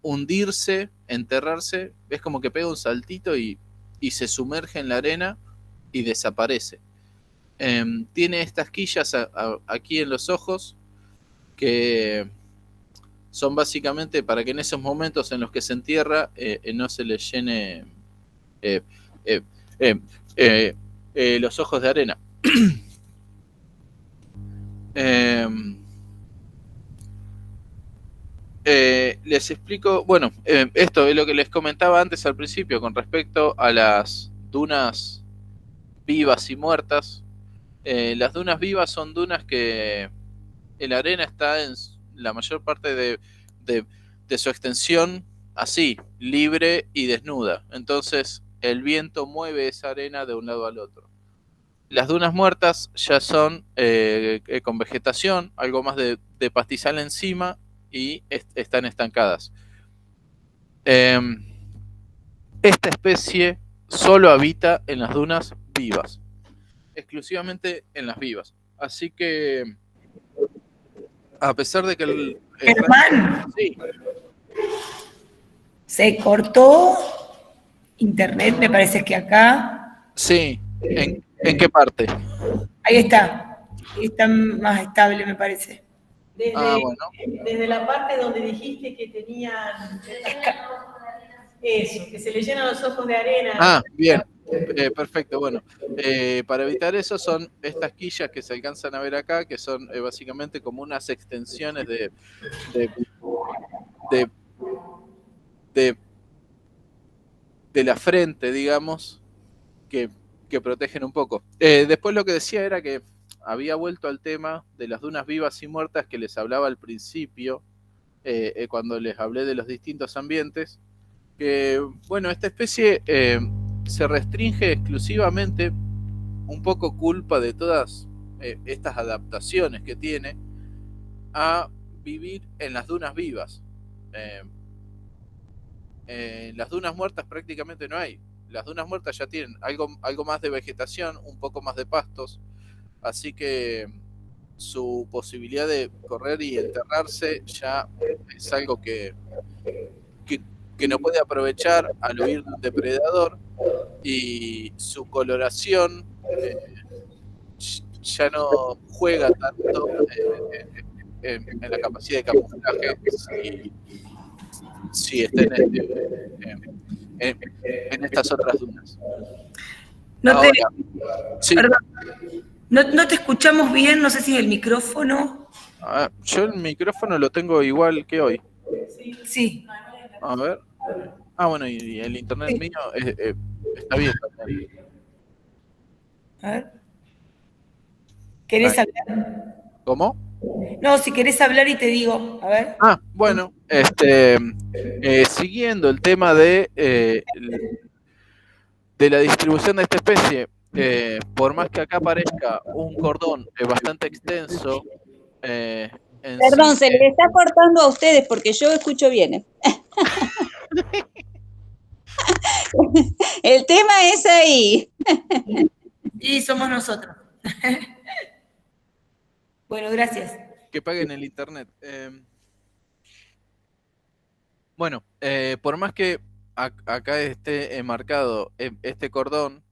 hundirse, enterrarse, es como que pega un saltito y se sumerge en la arena y desaparece. Tiene estas quillas aquí en los ojos que son básicamente para que en esos momentos en los que se entierra no se le llene los ojos de arena. Les explico, bueno, esto es lo que les comentaba antes al principio con respecto a las dunas vivas y muertas. Las dunas vivas son dunas que la arena está en la mayor parte de su extensión así, libre y desnuda. Entonces el viento mueve esa arena de un lado al otro. Las dunas muertas ya son con vegetación, algo más de pastizal encima y están estancadas. Esta especie solo habita en las dunas vivas, exclusivamente en las vivas. Así que, a pesar de que Germán, sí. Se cortó internet, me parece que acá. Sí, ¿en qué parte? Ahí está. Está más estable, me parece. Desde la parte donde dijiste que tenían eso, que se le llenan los ojos de arena. Ah, bien. Perfecto, bueno, para evitar eso son estas quillas que se alcanzan a ver acá, que son básicamente como unas extensiones de la frente, digamos, que protegen un poco. Después lo que decía era que había vuelto al tema de las dunas vivas y muertas que les hablaba al principio, cuando les hablé de los distintos ambientes, que, bueno, esta especie se restringe exclusivamente, un poco culpa de todas estas adaptaciones que tiene, a vivir en las dunas vivas. Las dunas muertas prácticamente no hay. Las dunas muertas ya tienen algo más de vegetación, un poco más de pastos, así que su posibilidad de correr y enterrarse ya es algo que no puede aprovechar al huir de un depredador, y su coloración ya no juega tanto en la capacidad de camuflaje si está en estas otras dunas. Sí. Perdón, no te escuchamos bien, no sé si es el micrófono. Yo el micrófono lo tengo igual que hoy. Sí. A ver. Bueno, y el internet mío está bien también. A ver. ¿Querés hablar? ¿Cómo? No, si querés hablar y te digo, a ver. Bueno, siguiendo el tema de la distribución de esta especie, por más que acá parezca un cordón bastante extenso, perdón, se les está cortando a ustedes porque yo escucho bien. El tema es ahí. Y somos nosotros. Bueno, gracias. Que paguen el internet. Bueno, por más que acá esté marcado este cordón,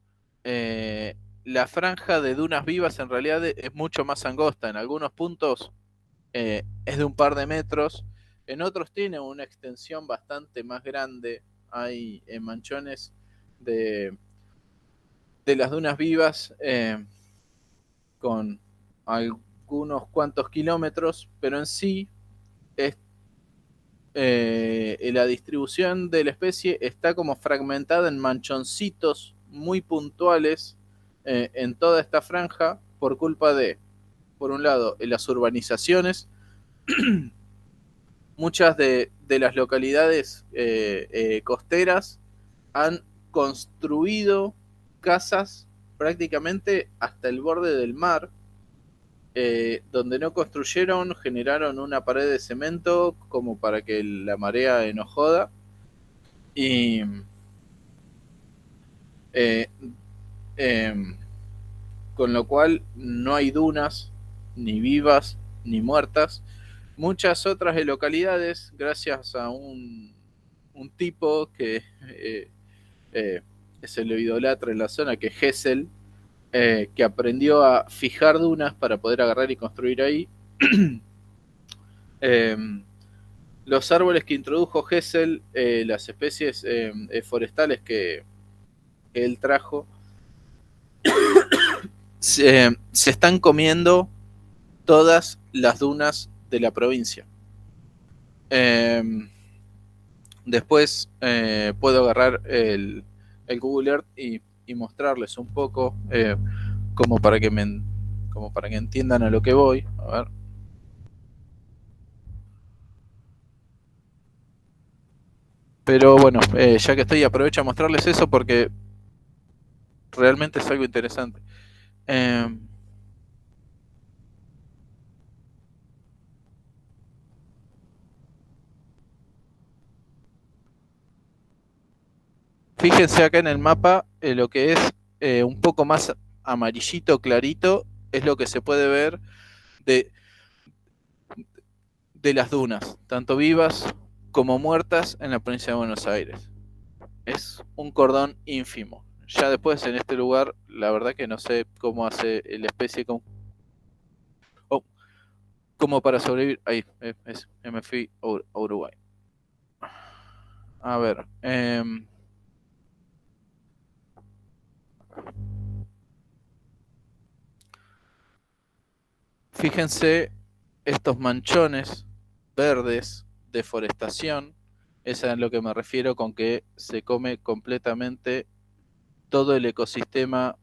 la franja de dunas vivas en realidad es mucho más angosta. En algunos puntos es de un par de metros, en otros tiene una extensión bastante más grande. Hay manchones de, de las dunas vivas con algunos cuantos kilómetros, pero en sí es la distribución de la especie está como fragmentada en manchoncitos muy puntuales en toda esta franja por culpa de, por un lado, las urbanizaciones. Muchas de las localidades costeras han construido casas prácticamente hasta el borde del mar. Donde no construyeron, generaron una pared de cemento como para que la marea no joda. Y eh, eh, con lo cual no hay dunas, ni vivas, ni muertas. Muchas otras localidades, gracias a un tipo que es el idolatra en la zona, que es Hessel, que aprendió a fijar dunas para poder agarrar y construir ahí. eh, los árboles que introdujo Hessel, las especies forestales que él trajo, se están comiendo todas las dunas de la provincia. Después puedo agarrar el Google Earth y mostrarles un poco como para que entiendan a lo que voy. A ver. Pero bueno, ya que estoy, aprovecho a mostrarles eso porque realmente es algo interesante. Fíjense acá en el mapa lo que es un poco más amarillito, clarito, es lo que se puede ver de, de las dunas, tanto vivas como muertas en la provincia de Buenos Aires. Es un cordón ínfimo. Ya después en este lugar, la verdad que no sé cómo hace la especie como para sobrevivir. Ahí, me fui a Uruguay. A ver. Fíjense estos manchones verdes de forestación. Es a lo que me refiero con que se come completamente todo el ecosistema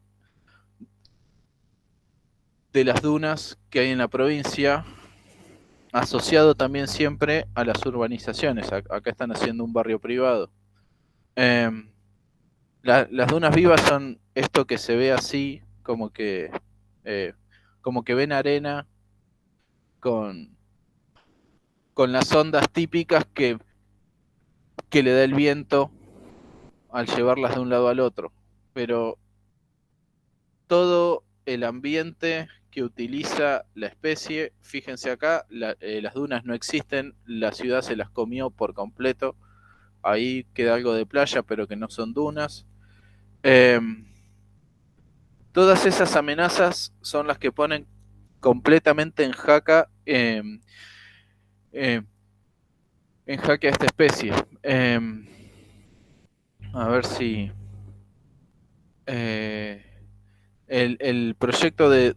de las dunas que hay en la provincia, asociado también siempre a las urbanizaciones. Acá están haciendo un barrio privado. Las dunas vivas son esto que se ve así, como que ven arena con las ondas típicas que le da el viento al llevarlas de un lado al otro. Pero todo el ambiente que utiliza la especie, fíjense acá, las dunas no existen, la ciudad se las comió por completo. Ahí queda algo de playa, pero que no son dunas. Todas esas amenazas son las que ponen completamente en jaque a esta especie. A ver si el proyecto de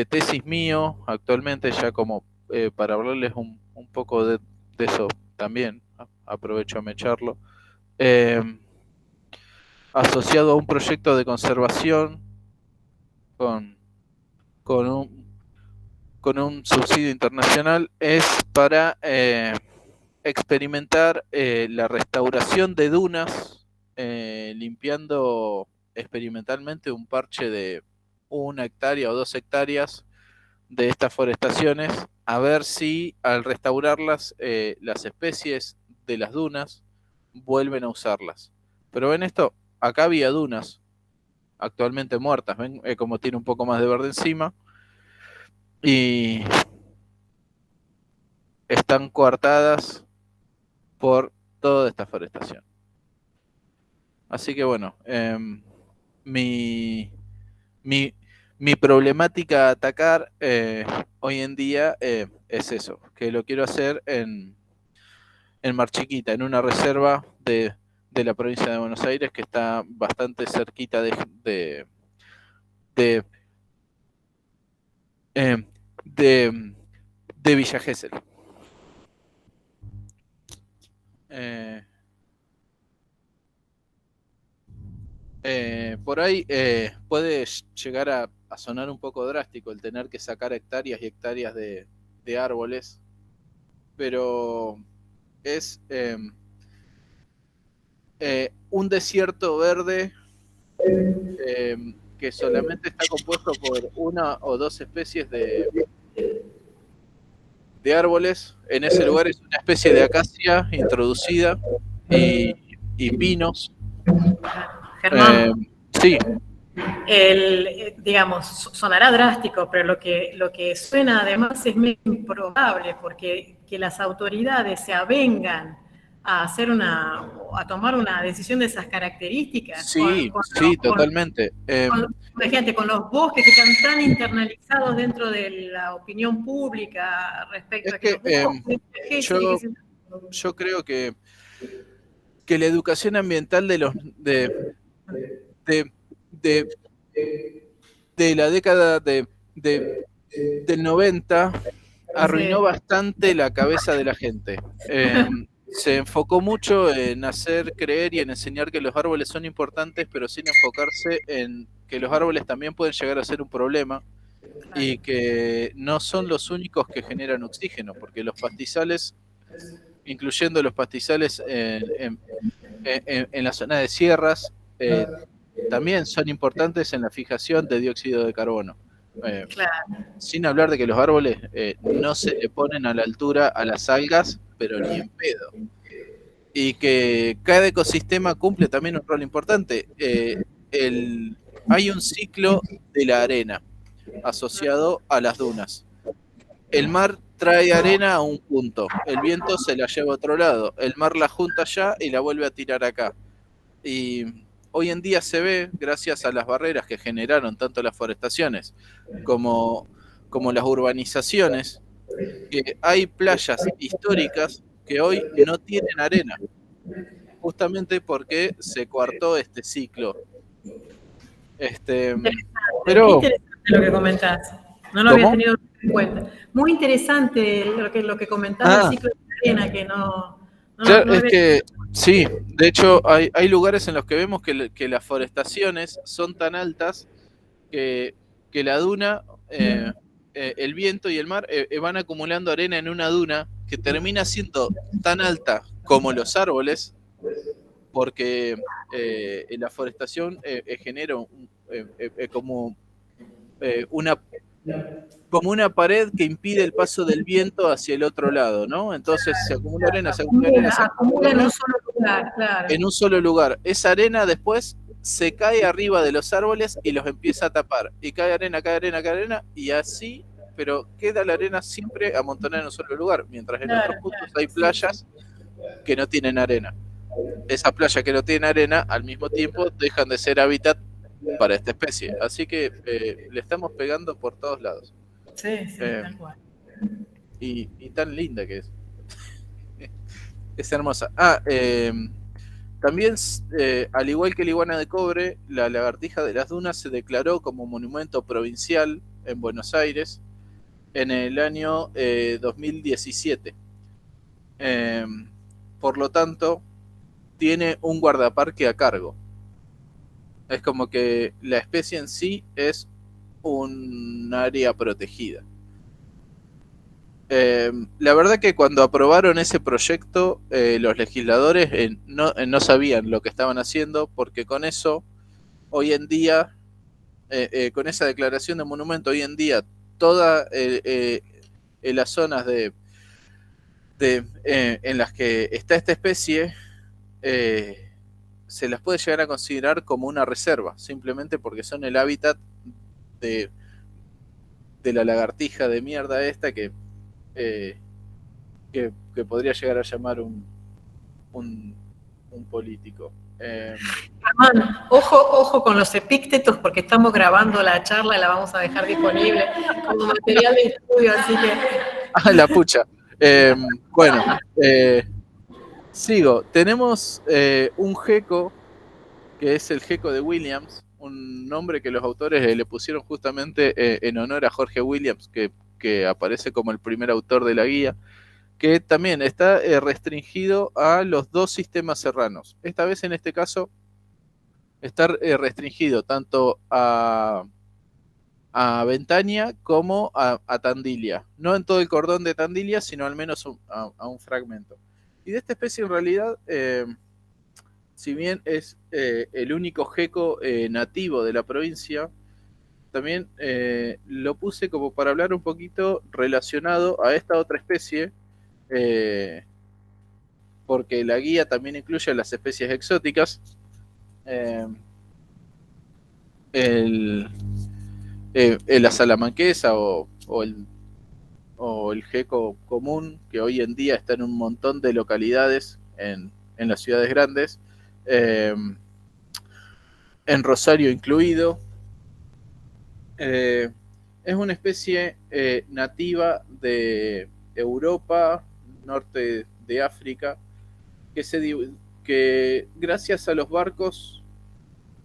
tesis mío actualmente, ya como para hablarles un poco de eso también, aprovecho a mecharlo, asociado a un proyecto de conservación con, con un subsidio internacional, es para experimentar la restauración de dunas, limpiando experimentalmente un parche de 1 hectárea o 2 hectáreas de estas forestaciones, a ver si al restaurarlas las especies de las dunas vuelven a usarlas. Pero ven esto, acá había dunas actualmente muertas, ven como tiene un poco más de verde encima, y están coartadas por toda esta forestación. Así que bueno, mi problemática a atacar hoy en día es eso, que lo quiero hacer en Mar Chiquita, en una reserva de la provincia de Buenos Aires que está bastante cerquita de Villa Gesell. Por ahí puede llegar a sonar un poco drástico el tener que sacar hectáreas y hectáreas de árboles, pero es un desierto verde que solamente está compuesto por una o dos especies de árboles. En ese lugar es una especie de acacia introducida y pinos. Germán, sí. Digamos, sonará drástico, pero lo que suena además es muy improbable, porque que las autoridades se avengan a tomar una decisión de esas características. Sí, sí, totalmente. Imagínate, con los bosques que están tan internalizados dentro de la opinión pública respecto a que yo creo que la educación ambiental de la década del 90 arruinó bastante la cabeza de la gente. Se enfocó mucho en hacer creer y en enseñar que los árboles son importantes, pero sin enfocarse en que los árboles también pueden llegar a ser un problema y que no son los únicos que generan oxígeno, porque los pastizales, incluyendo los pastizales en la zona de sierras, también son importantes en la fijación de dióxido de carbono. Sin hablar de que los árboles no se le ponen a la altura a las algas, pero ni en pedo. Y que cada ecosistema cumple también un rol importante. Hay un ciclo de la arena asociado a las dunas. El mar trae arena a un punto, el viento se la lleva a otro lado, el mar la junta allá y la vuelve a tirar acá. Y hoy en día se ve, gracias a las barreras que generaron tanto las forestaciones como las urbanizaciones, que hay playas históricas que hoy no tienen arena, justamente porque se coartó este ciclo. Pero interesante lo que comentás. No lo había tenido en cuenta. Muy interesante lo que comentás del ciclo de arena, que claro, es que sí, de hecho hay lugares en los que vemos que las forestaciones son tan altas que la duna, el viento y el mar van acumulando arena en una duna que termina siendo tan alta como los árboles, porque la forestación genera como una pared que impide el paso del viento hacia el otro lado, ¿no? Entonces se acumula arena, se acumula arena, se acumula arena en un solo lugar, claro. En un solo lugar. Esa arena después se cae arriba de los árboles y los empieza a tapar. Y cae arena, cae arena, cae arena, y así, pero queda la arena siempre amontonada en un solo lugar, mientras en otros puntos hay playas que no tienen arena. Esa playa que no tiene arena, al mismo tiempo dejan de ser hábitat para esta especie. Así que le estamos pegando por todos lados. Sí, tal cual. Y tan linda que es. Es hermosa. También, al igual que la iguana de cobre, la lagartija de las dunas se declaró como monumento provincial en Buenos Aires en el año 2017. Por lo tanto, tiene un guardaparque a cargo. Es como que la especie en sí es un área protegida. La verdad que cuando aprobaron ese proyecto, los legisladores no sabían lo que estaban haciendo, porque con eso, hoy en día, con esa declaración de monumento, hoy en día, todas las zonas en las que está esta especie, se las puede llegar a considerar como una reserva, simplemente porque son el hábitat de la lagartija de mierda esta que podría llegar a llamar un político. Germán, ojo con los epíctetos porque estamos grabando la charla y la vamos a dejar disponible como material de estudio, así que... La pucha. Bueno, sigo. Tenemos un geco, que es el geco de Williams, un nombre que los autores le pusieron justamente en honor a Jorge Williams, que aparece como el primer autor de la guía, que también está restringido a los 2 sistemas serranos. Esta vez, en este caso, está restringido tanto a Ventania como a Tandilia. No en todo el cordón de Tandilia, sino al menos a un fragmento. Y de esta especie, en realidad, si bien es el único geco nativo de la provincia, también lo puse como para hablar un poquito relacionado a esta otra especie, porque la guía también incluye las especies exóticas. La salamanquesa o el geco común, que hoy en día está en un montón de localidades en las ciudades grandes, en Rosario incluido. Es una especie nativa de Europa, norte de África, que gracias a los barcos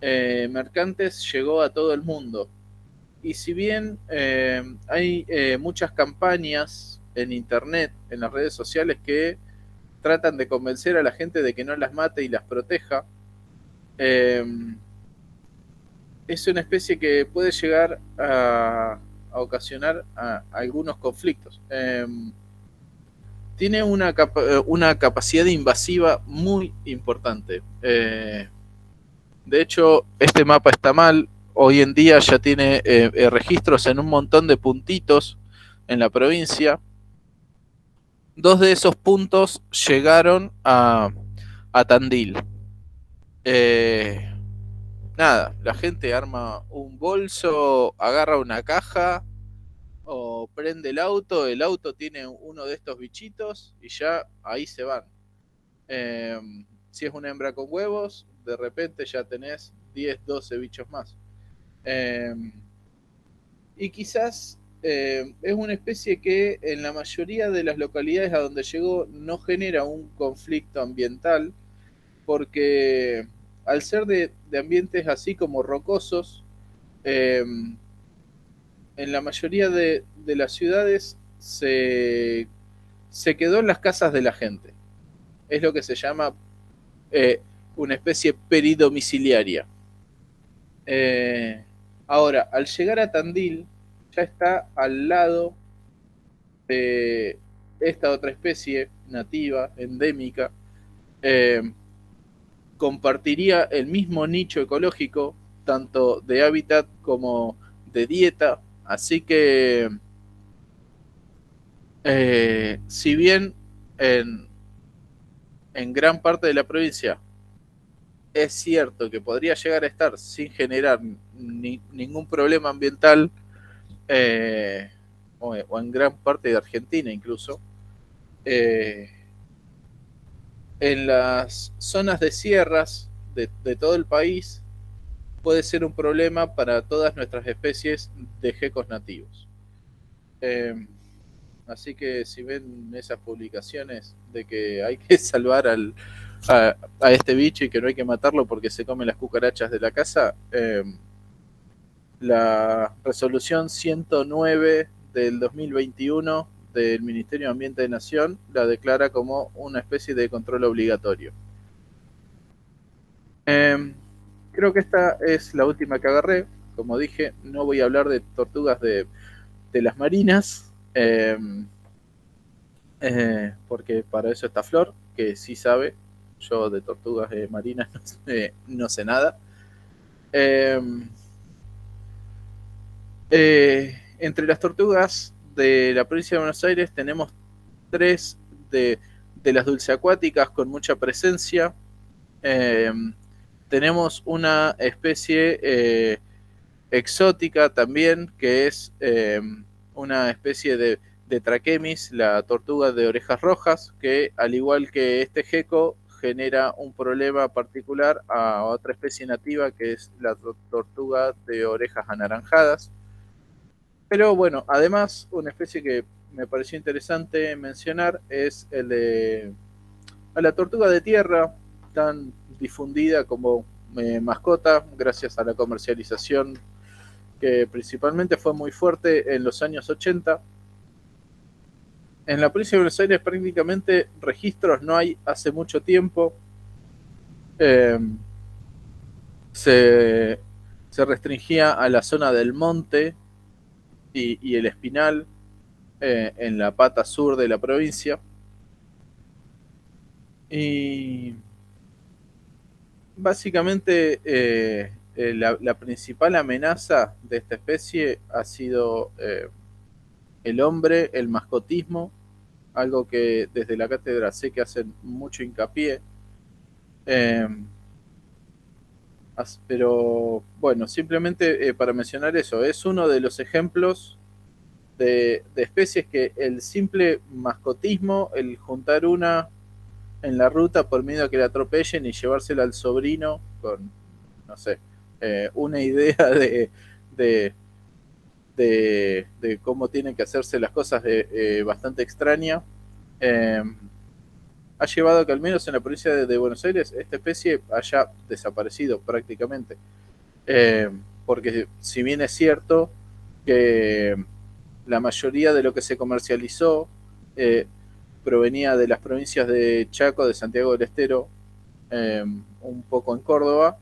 mercantes llegó a todo el mundo. Y si bien hay muchas campañas en internet, en las redes sociales, que tratan de convencer a la gente de que no las mate y las proteja, es una especie que puede llegar a ocasionar algunos conflictos. Tiene una capacidad invasiva muy importante. De hecho, este mapa está mal. Hoy en día ya tiene registros en un montón de puntitos en la provincia. 2 de esos puntos llegaron a Tandil. Nada, la gente arma un bolso, agarra una caja o prende el auto tiene uno de estos bichitos y ya ahí se van. Si es una hembra con huevos, de repente ya tenés 10, 12 bichos más. Y quizás es una especie que en la mayoría de las localidades a donde llegó no genera un conflicto ambiental, porque al ser de ambientes así como rocosos, en la mayoría de las ciudades se quedó en las casas de la gente. Es lo que se llama una especie peridomiciliaria. Ahora, al llegar a Tandil, ya está al lado de esta otra especie nativa, endémica. Compartiría el mismo nicho ecológico, tanto de hábitat como de dieta. Así que, si bien en gran parte de la provincia es cierto que podría llegar a estar sin generar ningún problema ambiental, o en gran parte de Argentina incluso, en las zonas de sierras de todo el país puede ser un problema para todas nuestras especies de gecos nativos. Así que si ven esas publicaciones de que hay que salvar a este bicho y que no hay que matarlo porque se come las cucarachas de la casa, la resolución 109 del 2021 del Ministerio de Ambiente de Nación la declara como una especie de control obligatorio. Creo que esta es la última que agarré. Como dije, no voy a hablar de tortugas de las marinas, porque para eso está Flor, que sí sabe. Yo de tortugas marinas no sé nada. Entre las tortugas de la provincia de Buenos Aires tenemos 3 de las dulceacuáticas con mucha presencia. Tenemos una especie exótica también, que es una especie de traquemis, la tortuga de orejas rojas, que al igual que este gecko genera un problema particular a otra especie nativa que es la tortuga de orejas anaranjadas. Pero bueno, además una especie que me pareció interesante mencionar es el de a la tortuga de tierra, tan difundida como mascota gracias a la comercialización que principalmente fue muy fuerte en los años 80. En la provincia de Buenos Aires prácticamente registros no hay hace mucho tiempo. Eh, se, se restringía a la zona del monte y el Espinal en la pata sur de la provincia. Y básicamente la principal amenaza de esta especie ha sido el hombre, el mascotismo, algo que desde la cátedra sé que hacen mucho hincapié. Eh, pero bueno, simplemente para mencionar eso, es uno de los ejemplos de especies que el simple mascotismo, el juntar una en la ruta por miedo a que la atropellen y llevársela al sobrino con, no sé, una idea de, de cómo tienen que hacerse las cosas bastante extraña, eh, ha llevado a que al menos en la provincia de Buenos Aires esta especie haya desaparecido prácticamente. Porque si bien es cierto que la mayoría de lo que se comercializó provenía de las provincias de Chaco, de Santiago del Estero, un poco en Córdoba,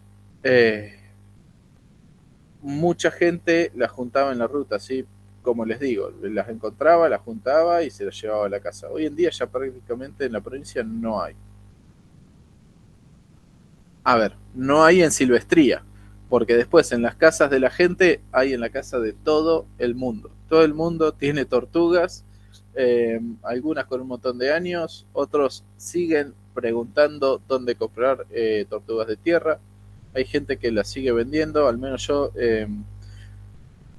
mucha gente las juntaba en la ruta, ¿sí? Como les digo, las encontraba, las juntaba y se las llevaba a la casa. Hoy en día ya prácticamente en la provincia no hay. A ver, no hay en silvestría, porque después en las casas de la gente hay en la casa de todo el mundo. Todo el mundo tiene tortugas, algunas con un montón de años, otros siguen preguntando dónde comprar tortugas de tierra. Hay gente que las sigue vendiendo, al menos yo,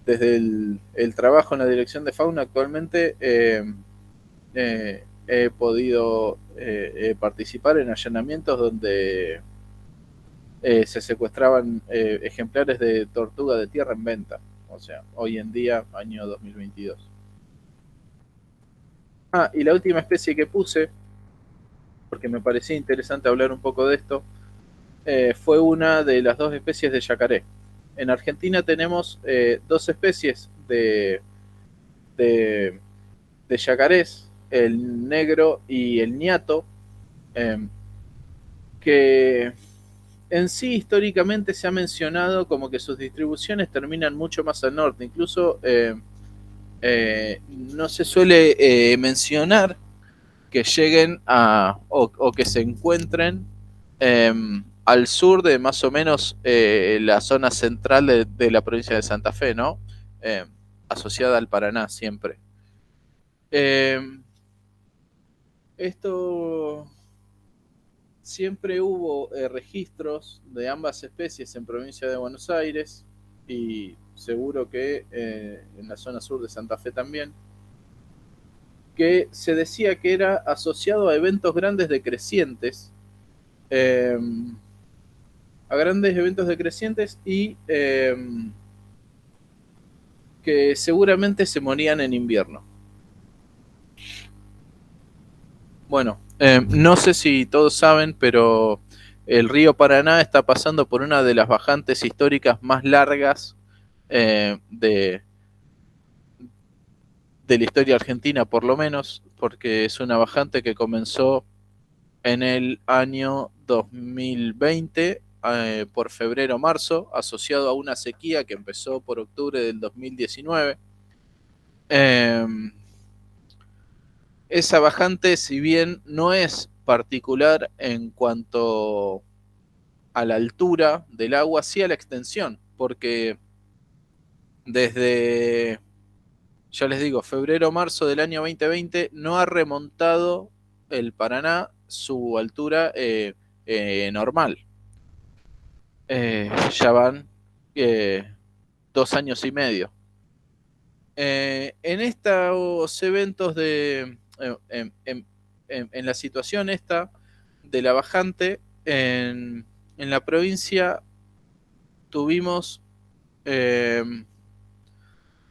desde el trabajo en la dirección de fauna actualmente, he podido participar en allanamientos donde se secuestraban ejemplares de tortuga de tierra en venta. O sea, hoy en día, año 2022. Ah, y la última especie que puse, porque me parecía interesante hablar un poco de esto, fue una de las dos especies de yacaré. En Argentina tenemos dos especies de, de yacarés, el negro y el ñato, que en sí históricamente se ha mencionado como que sus distribuciones terminan mucho más al norte. Incluso no se suele mencionar que lleguen a o que se encuentren al sur de más o menos la zona central de la provincia de Santa Fe, ¿no? Asociada al Paraná siempre. Esto siempre hubo registros de ambas especies en provincia de Buenos Aires y seguro que en la zona sur de Santa Fe también, que se decía que era asociado a eventos grandes decrecientes, a grandes eventos decrecientes y que seguramente se morían en invierno. Bueno, no sé si todos saben, pero el río Paraná está pasando por una de las bajantes históricas más largas de la historia argentina, por lo menos, porque es una bajante que comenzó en el año 2020, por febrero-marzo, asociado a una sequía que empezó por octubre del 2019. Esa bajante, si bien no es particular en cuanto a la altura del agua, sí a la extensión, porque desde, ya les digo, febrero-marzo del año 2020 no ha remontado el Paraná su altura normal. Ya van 2 años y medio. En estos eventos en la situación esta de la bajante, en la provincia tuvimos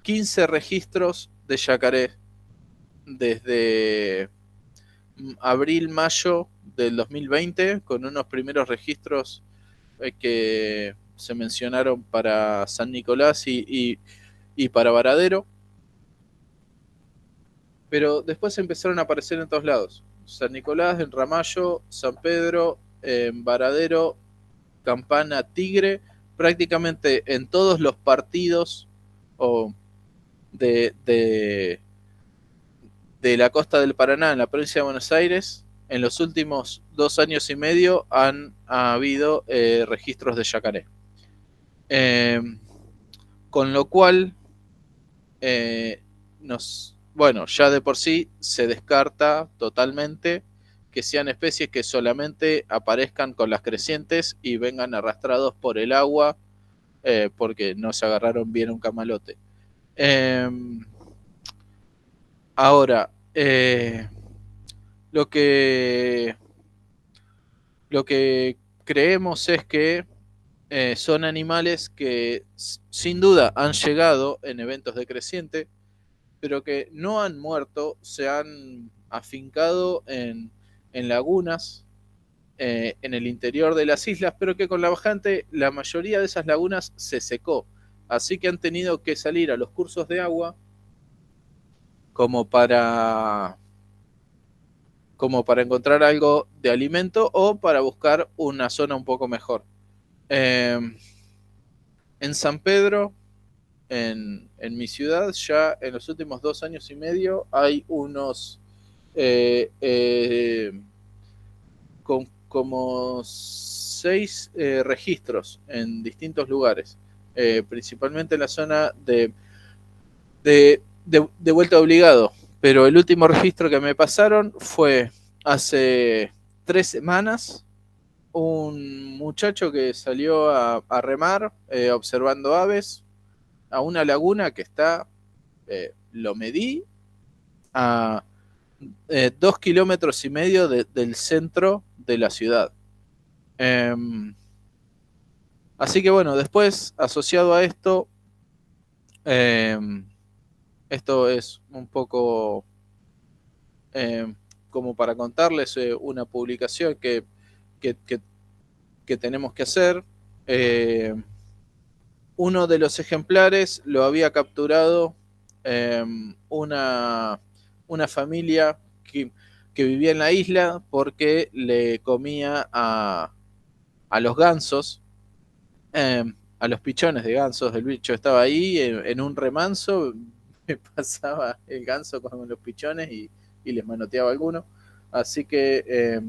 15 registros de yacaré desde abril, mayo del 2020, con unos primeros registros que se mencionaron para San Nicolás y para Varadero, pero después empezaron a aparecer en todos lados. San Nicolás, en Ramallo, San Pedro, en Varadero, Campana, Tigre, prácticamente en todos los partidos o de de la costa del Paraná, en la provincia de Buenos Aires, en los últimos 2 años y medio ha habido registros de yacaré. Con lo cual, bueno, ya de por sí se descarta totalmente que sean especies que solamente aparezcan con las crecientes y vengan arrastrados por el agua porque no se agarraron bien un camalote. Ahora, lo que creemos es que son animales que sin duda han llegado en eventos de creciente, pero que no han muerto, se han afincado en lagunas en el interior de las islas, pero que con la bajante la mayoría de esas lagunas se secó, así que han tenido que salir a los cursos de agua como para encontrar algo de alimento o para buscar una zona un poco mejor. En San Pedro, en mi ciudad, ya en los últimos 2 años y medio hay unos como 6 registros en distintos lugares, principalmente en la zona de vuelta obligado, pero el último registro que me pasaron fue hace 3 semanas, un muchacho que salió a remar observando aves a una laguna que está, lo medí, a 2,5 kilómetros del centro de la ciudad. Así que bueno, después, asociado a esto, esto es un poco como para contarles una publicación que tenemos que hacer. Uno de los ejemplares lo había capturado una familia que vivía en la isla porque le comía a los gansos, a los pichones de gansos. El bicho estaba ahí en un remanso, me pasaba el ganso con los pichones y les manoteaba alguno. Así que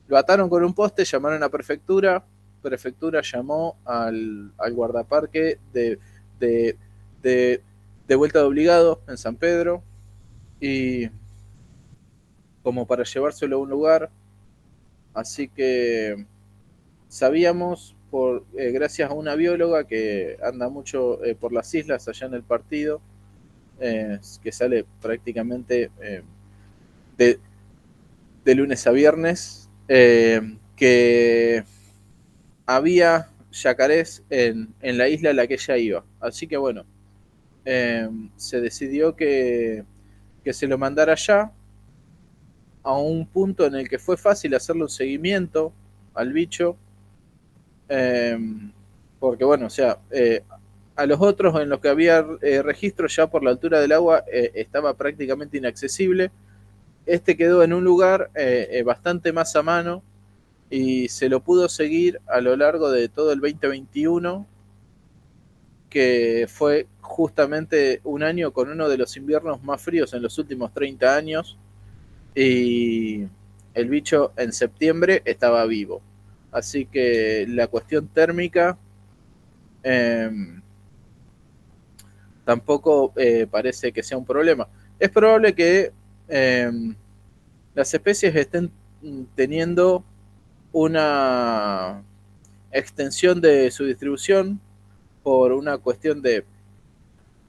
lo ataron con un poste, llamaron a prefectura llamó al guardaparque de vuelta de obligado en San Pedro, y como para llevárselo a un lugar. Así que sabíamos, gracias a una bióloga que anda mucho por las islas allá en el partido, que sale prácticamente de lunes a viernes, que había yacarés en la isla a la que ella iba. Así que bueno, se decidió que se lo mandara allá, a un punto en el que fue fácil hacerle un seguimiento al bicho, porque bueno, o sea, a los otros en los que había registro ya por la altura del agua estaba prácticamente inaccesible. Este quedó en un lugar bastante más a mano y se lo pudo seguir a lo largo de todo el 2021, que fue justamente un año con uno de los inviernos más fríos en los últimos 30 años, y el bicho en septiembre estaba vivo. Así que la cuestión térmica tampoco parece que sea un problema. Es probable que las especies estén teniendo una extensión de su distribución por una cuestión de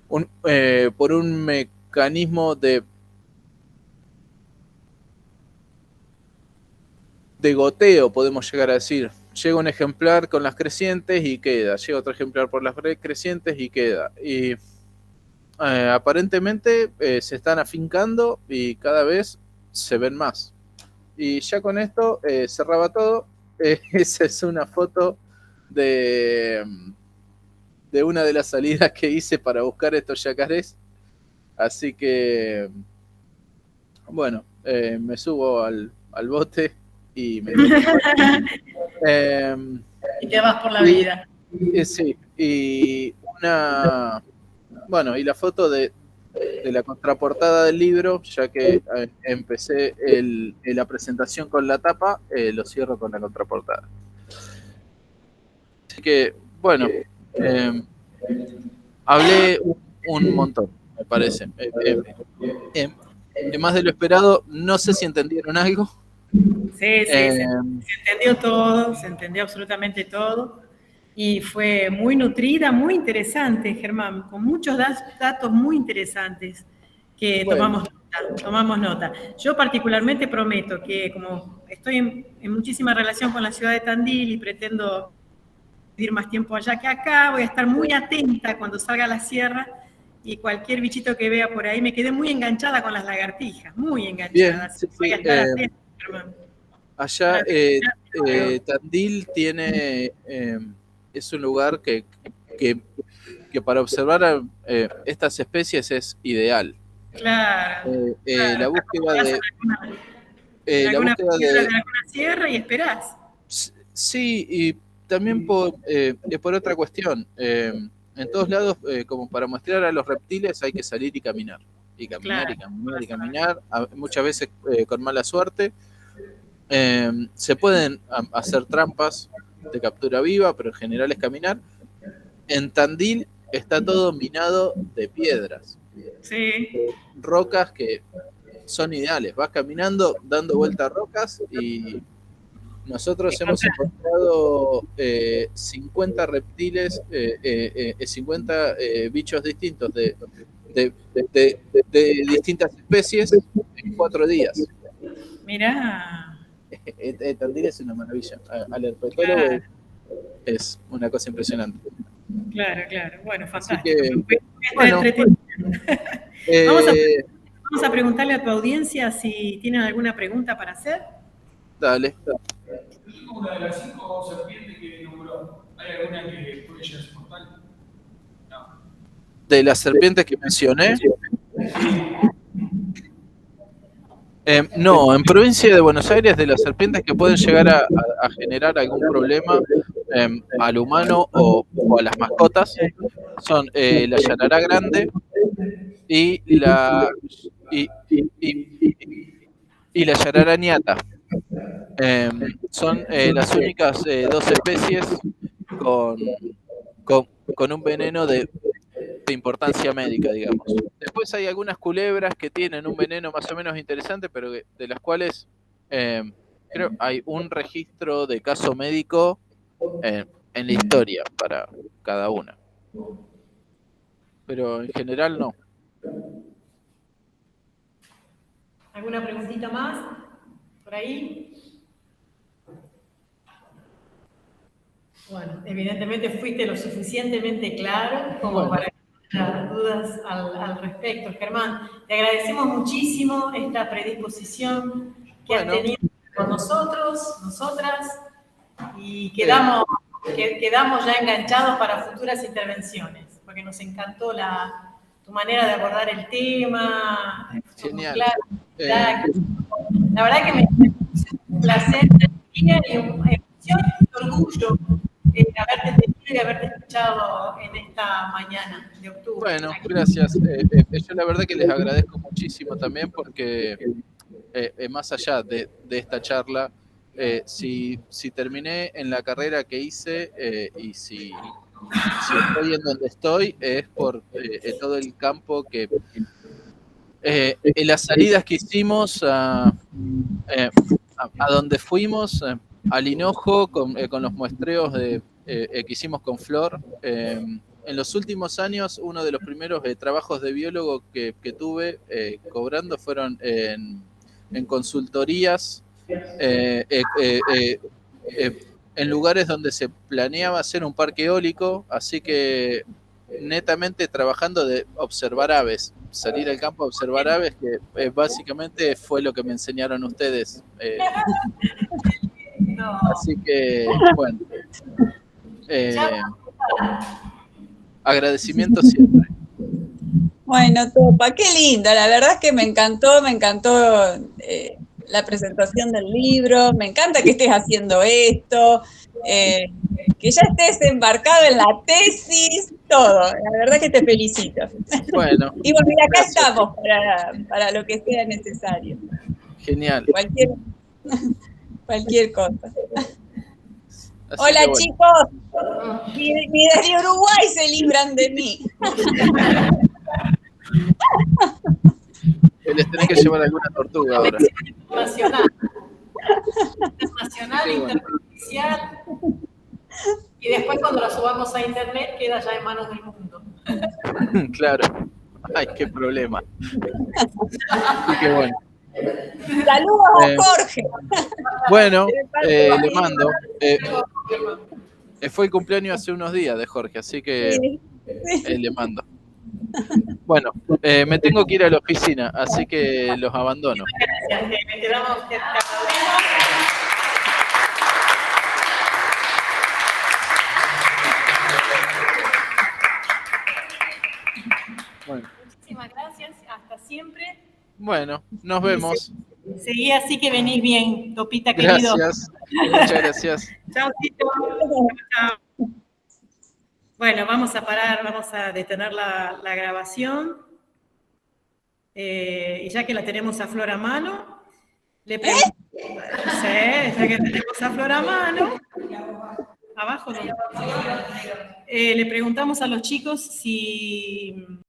por un mecanismo de goteo, podemos llegar a decir. Llega un ejemplar con las crecientes y queda, llega otro ejemplar por las crecientes y queda. Y aparentemente se están afincando y cada vez se ven más. Y ya con esto cerraba todo. Esa es una foto de una de las salidas que hice para buscar estos yacarés. Así que, bueno, me subo al bote y me y te vas por la vida. Sí, y bueno, y la foto de la contraportada del libro, ya que empecé la presentación con la tapa, lo cierro con la contraportada. Así que, bueno, hablé un montón, me parece. Más de lo esperado, no sé si entendieron algo. Sí, se entendió todo, se entendió absolutamente todo. Y fue muy nutrida, muy interesante, Germán, con muchos datos muy interesantes que tomamos nota. Yo particularmente prometo que como estoy en muchísima relación con la ciudad de Tandil y pretendo vivir más tiempo allá que acá, voy a estar muy atenta cuando salga a la sierra y cualquier bichito que vea por ahí. Me quedé muy enganchada con las lagartijas, muy enganchada. Bien, voy a estar atenta, Germán. Allá Tandil tiene... es un lugar que para observar estas especies es ideal. Claro. La búsqueda de... alguna sierra y esperás. Sí, y también por otra cuestión. En todos lados, como para mostrar a los reptiles, hay que salir y caminar. Y caminar, claro, y caminar, y caminar. Muchas veces con mala suerte. Se pueden hacer trampas de captura viva, pero en general es caminar. En Tandil está todo minado de piedras. Sí. Rocas que son ideales. Vas caminando, dando vuelta a rocas y nosotros hemos encontrado 50 reptiles, 50 bichos distintos de distintas especies en 4 días. Mirá. Tandil es una maravilla. Al herpetólogo, claro, es una cosa impresionante. Claro. Bueno, fantástico. Que, bueno, vamos a preguntarle a tu audiencia si tienen alguna pregunta para hacer. Dale. Una de las 5 serpientes que nombró, ¿hay alguna que puede llegar a su portal? No. De las serpientes que mencioné. No, en provincia de Buenos Aires, de las serpientes que pueden llegar a generar algún problema al humano o a las mascotas son la yarará grande y la yarará ñata. Son las únicas 2 especies con un veneno de importancia médica, digamos. Después hay algunas culebras que tienen un veneno más o menos interesante, pero de las cuales creo hay un registro de caso médico en la historia para cada una. Pero en general no. ¿Alguna preguntita más? ¿Por ahí? Bueno, evidentemente fuiste lo suficientemente claro como para las dudas al respecto. Germán, te agradecemos muchísimo esta predisposición que has tenido con nosotros, nosotras, y quedamos ya enganchados para futuras intervenciones, porque nos encantó tu manera de abordar el tema. Genial. Claro, la verdad que me parece un placer y una emoción y orgullo haberte tenido y haberte escuchado en esta mañana de octubre. Bueno, gracias. Yo la verdad que les agradezco muchísimo también porque más allá de esta charla, si terminé en la carrera que hice y si estoy en donde estoy es por todo el campo que en las salidas que hicimos a donde fuimos, al Hinojo con los muestreos que hicimos con Flor, en los últimos años, uno de los primeros trabajos de biólogo que tuve cobrando fueron en consultorías, en lugares donde se planeaba hacer un parque eólico, así que netamente trabajando de observar aves, salir al campo a observar aves, que básicamente fue lo que me enseñaron ustedes. Así que, bueno, agradecimiento siempre. Bueno, Topa, qué lindo, la verdad es que me encantó la presentación del libro, me encanta que estés haciendo esto, que ya estés embarcado en la tesis, todo, la verdad que te felicito. Bueno. Y bueno, y acá estamos para lo que sea necesario. Genial. Cualquier cosa. Así Hola, bueno. chicos, ni desde Uruguay se libran de mí. Les tenés que llevar alguna tortuga ahora. Internacional, interprovincial. Y después cuando lo subamos a internet queda ya en manos del mundo. Claro. Ay, qué problema. Así que bueno. Saludos a Jorge. Bueno, le mando. Fue el cumpleaños hace unos días de Jorge, así que le mando. Bueno, me tengo que ir a la oficina, así que los abandono. Gracias, te aplaudimos. Bueno. Muchísimas gracias, hasta siempre. Bueno, nos vemos. Seguí así que venís bien, Topita querido. Gracias, muchas gracias. Chao, Tito. Chao. Bueno, vamos a parar, vamos a detener la grabación. Y ya que la tenemos a Flor a mano, le pregunto. Sí, ya que tenemos a Flor a mano. Abajo no. Le preguntamos a los chicos si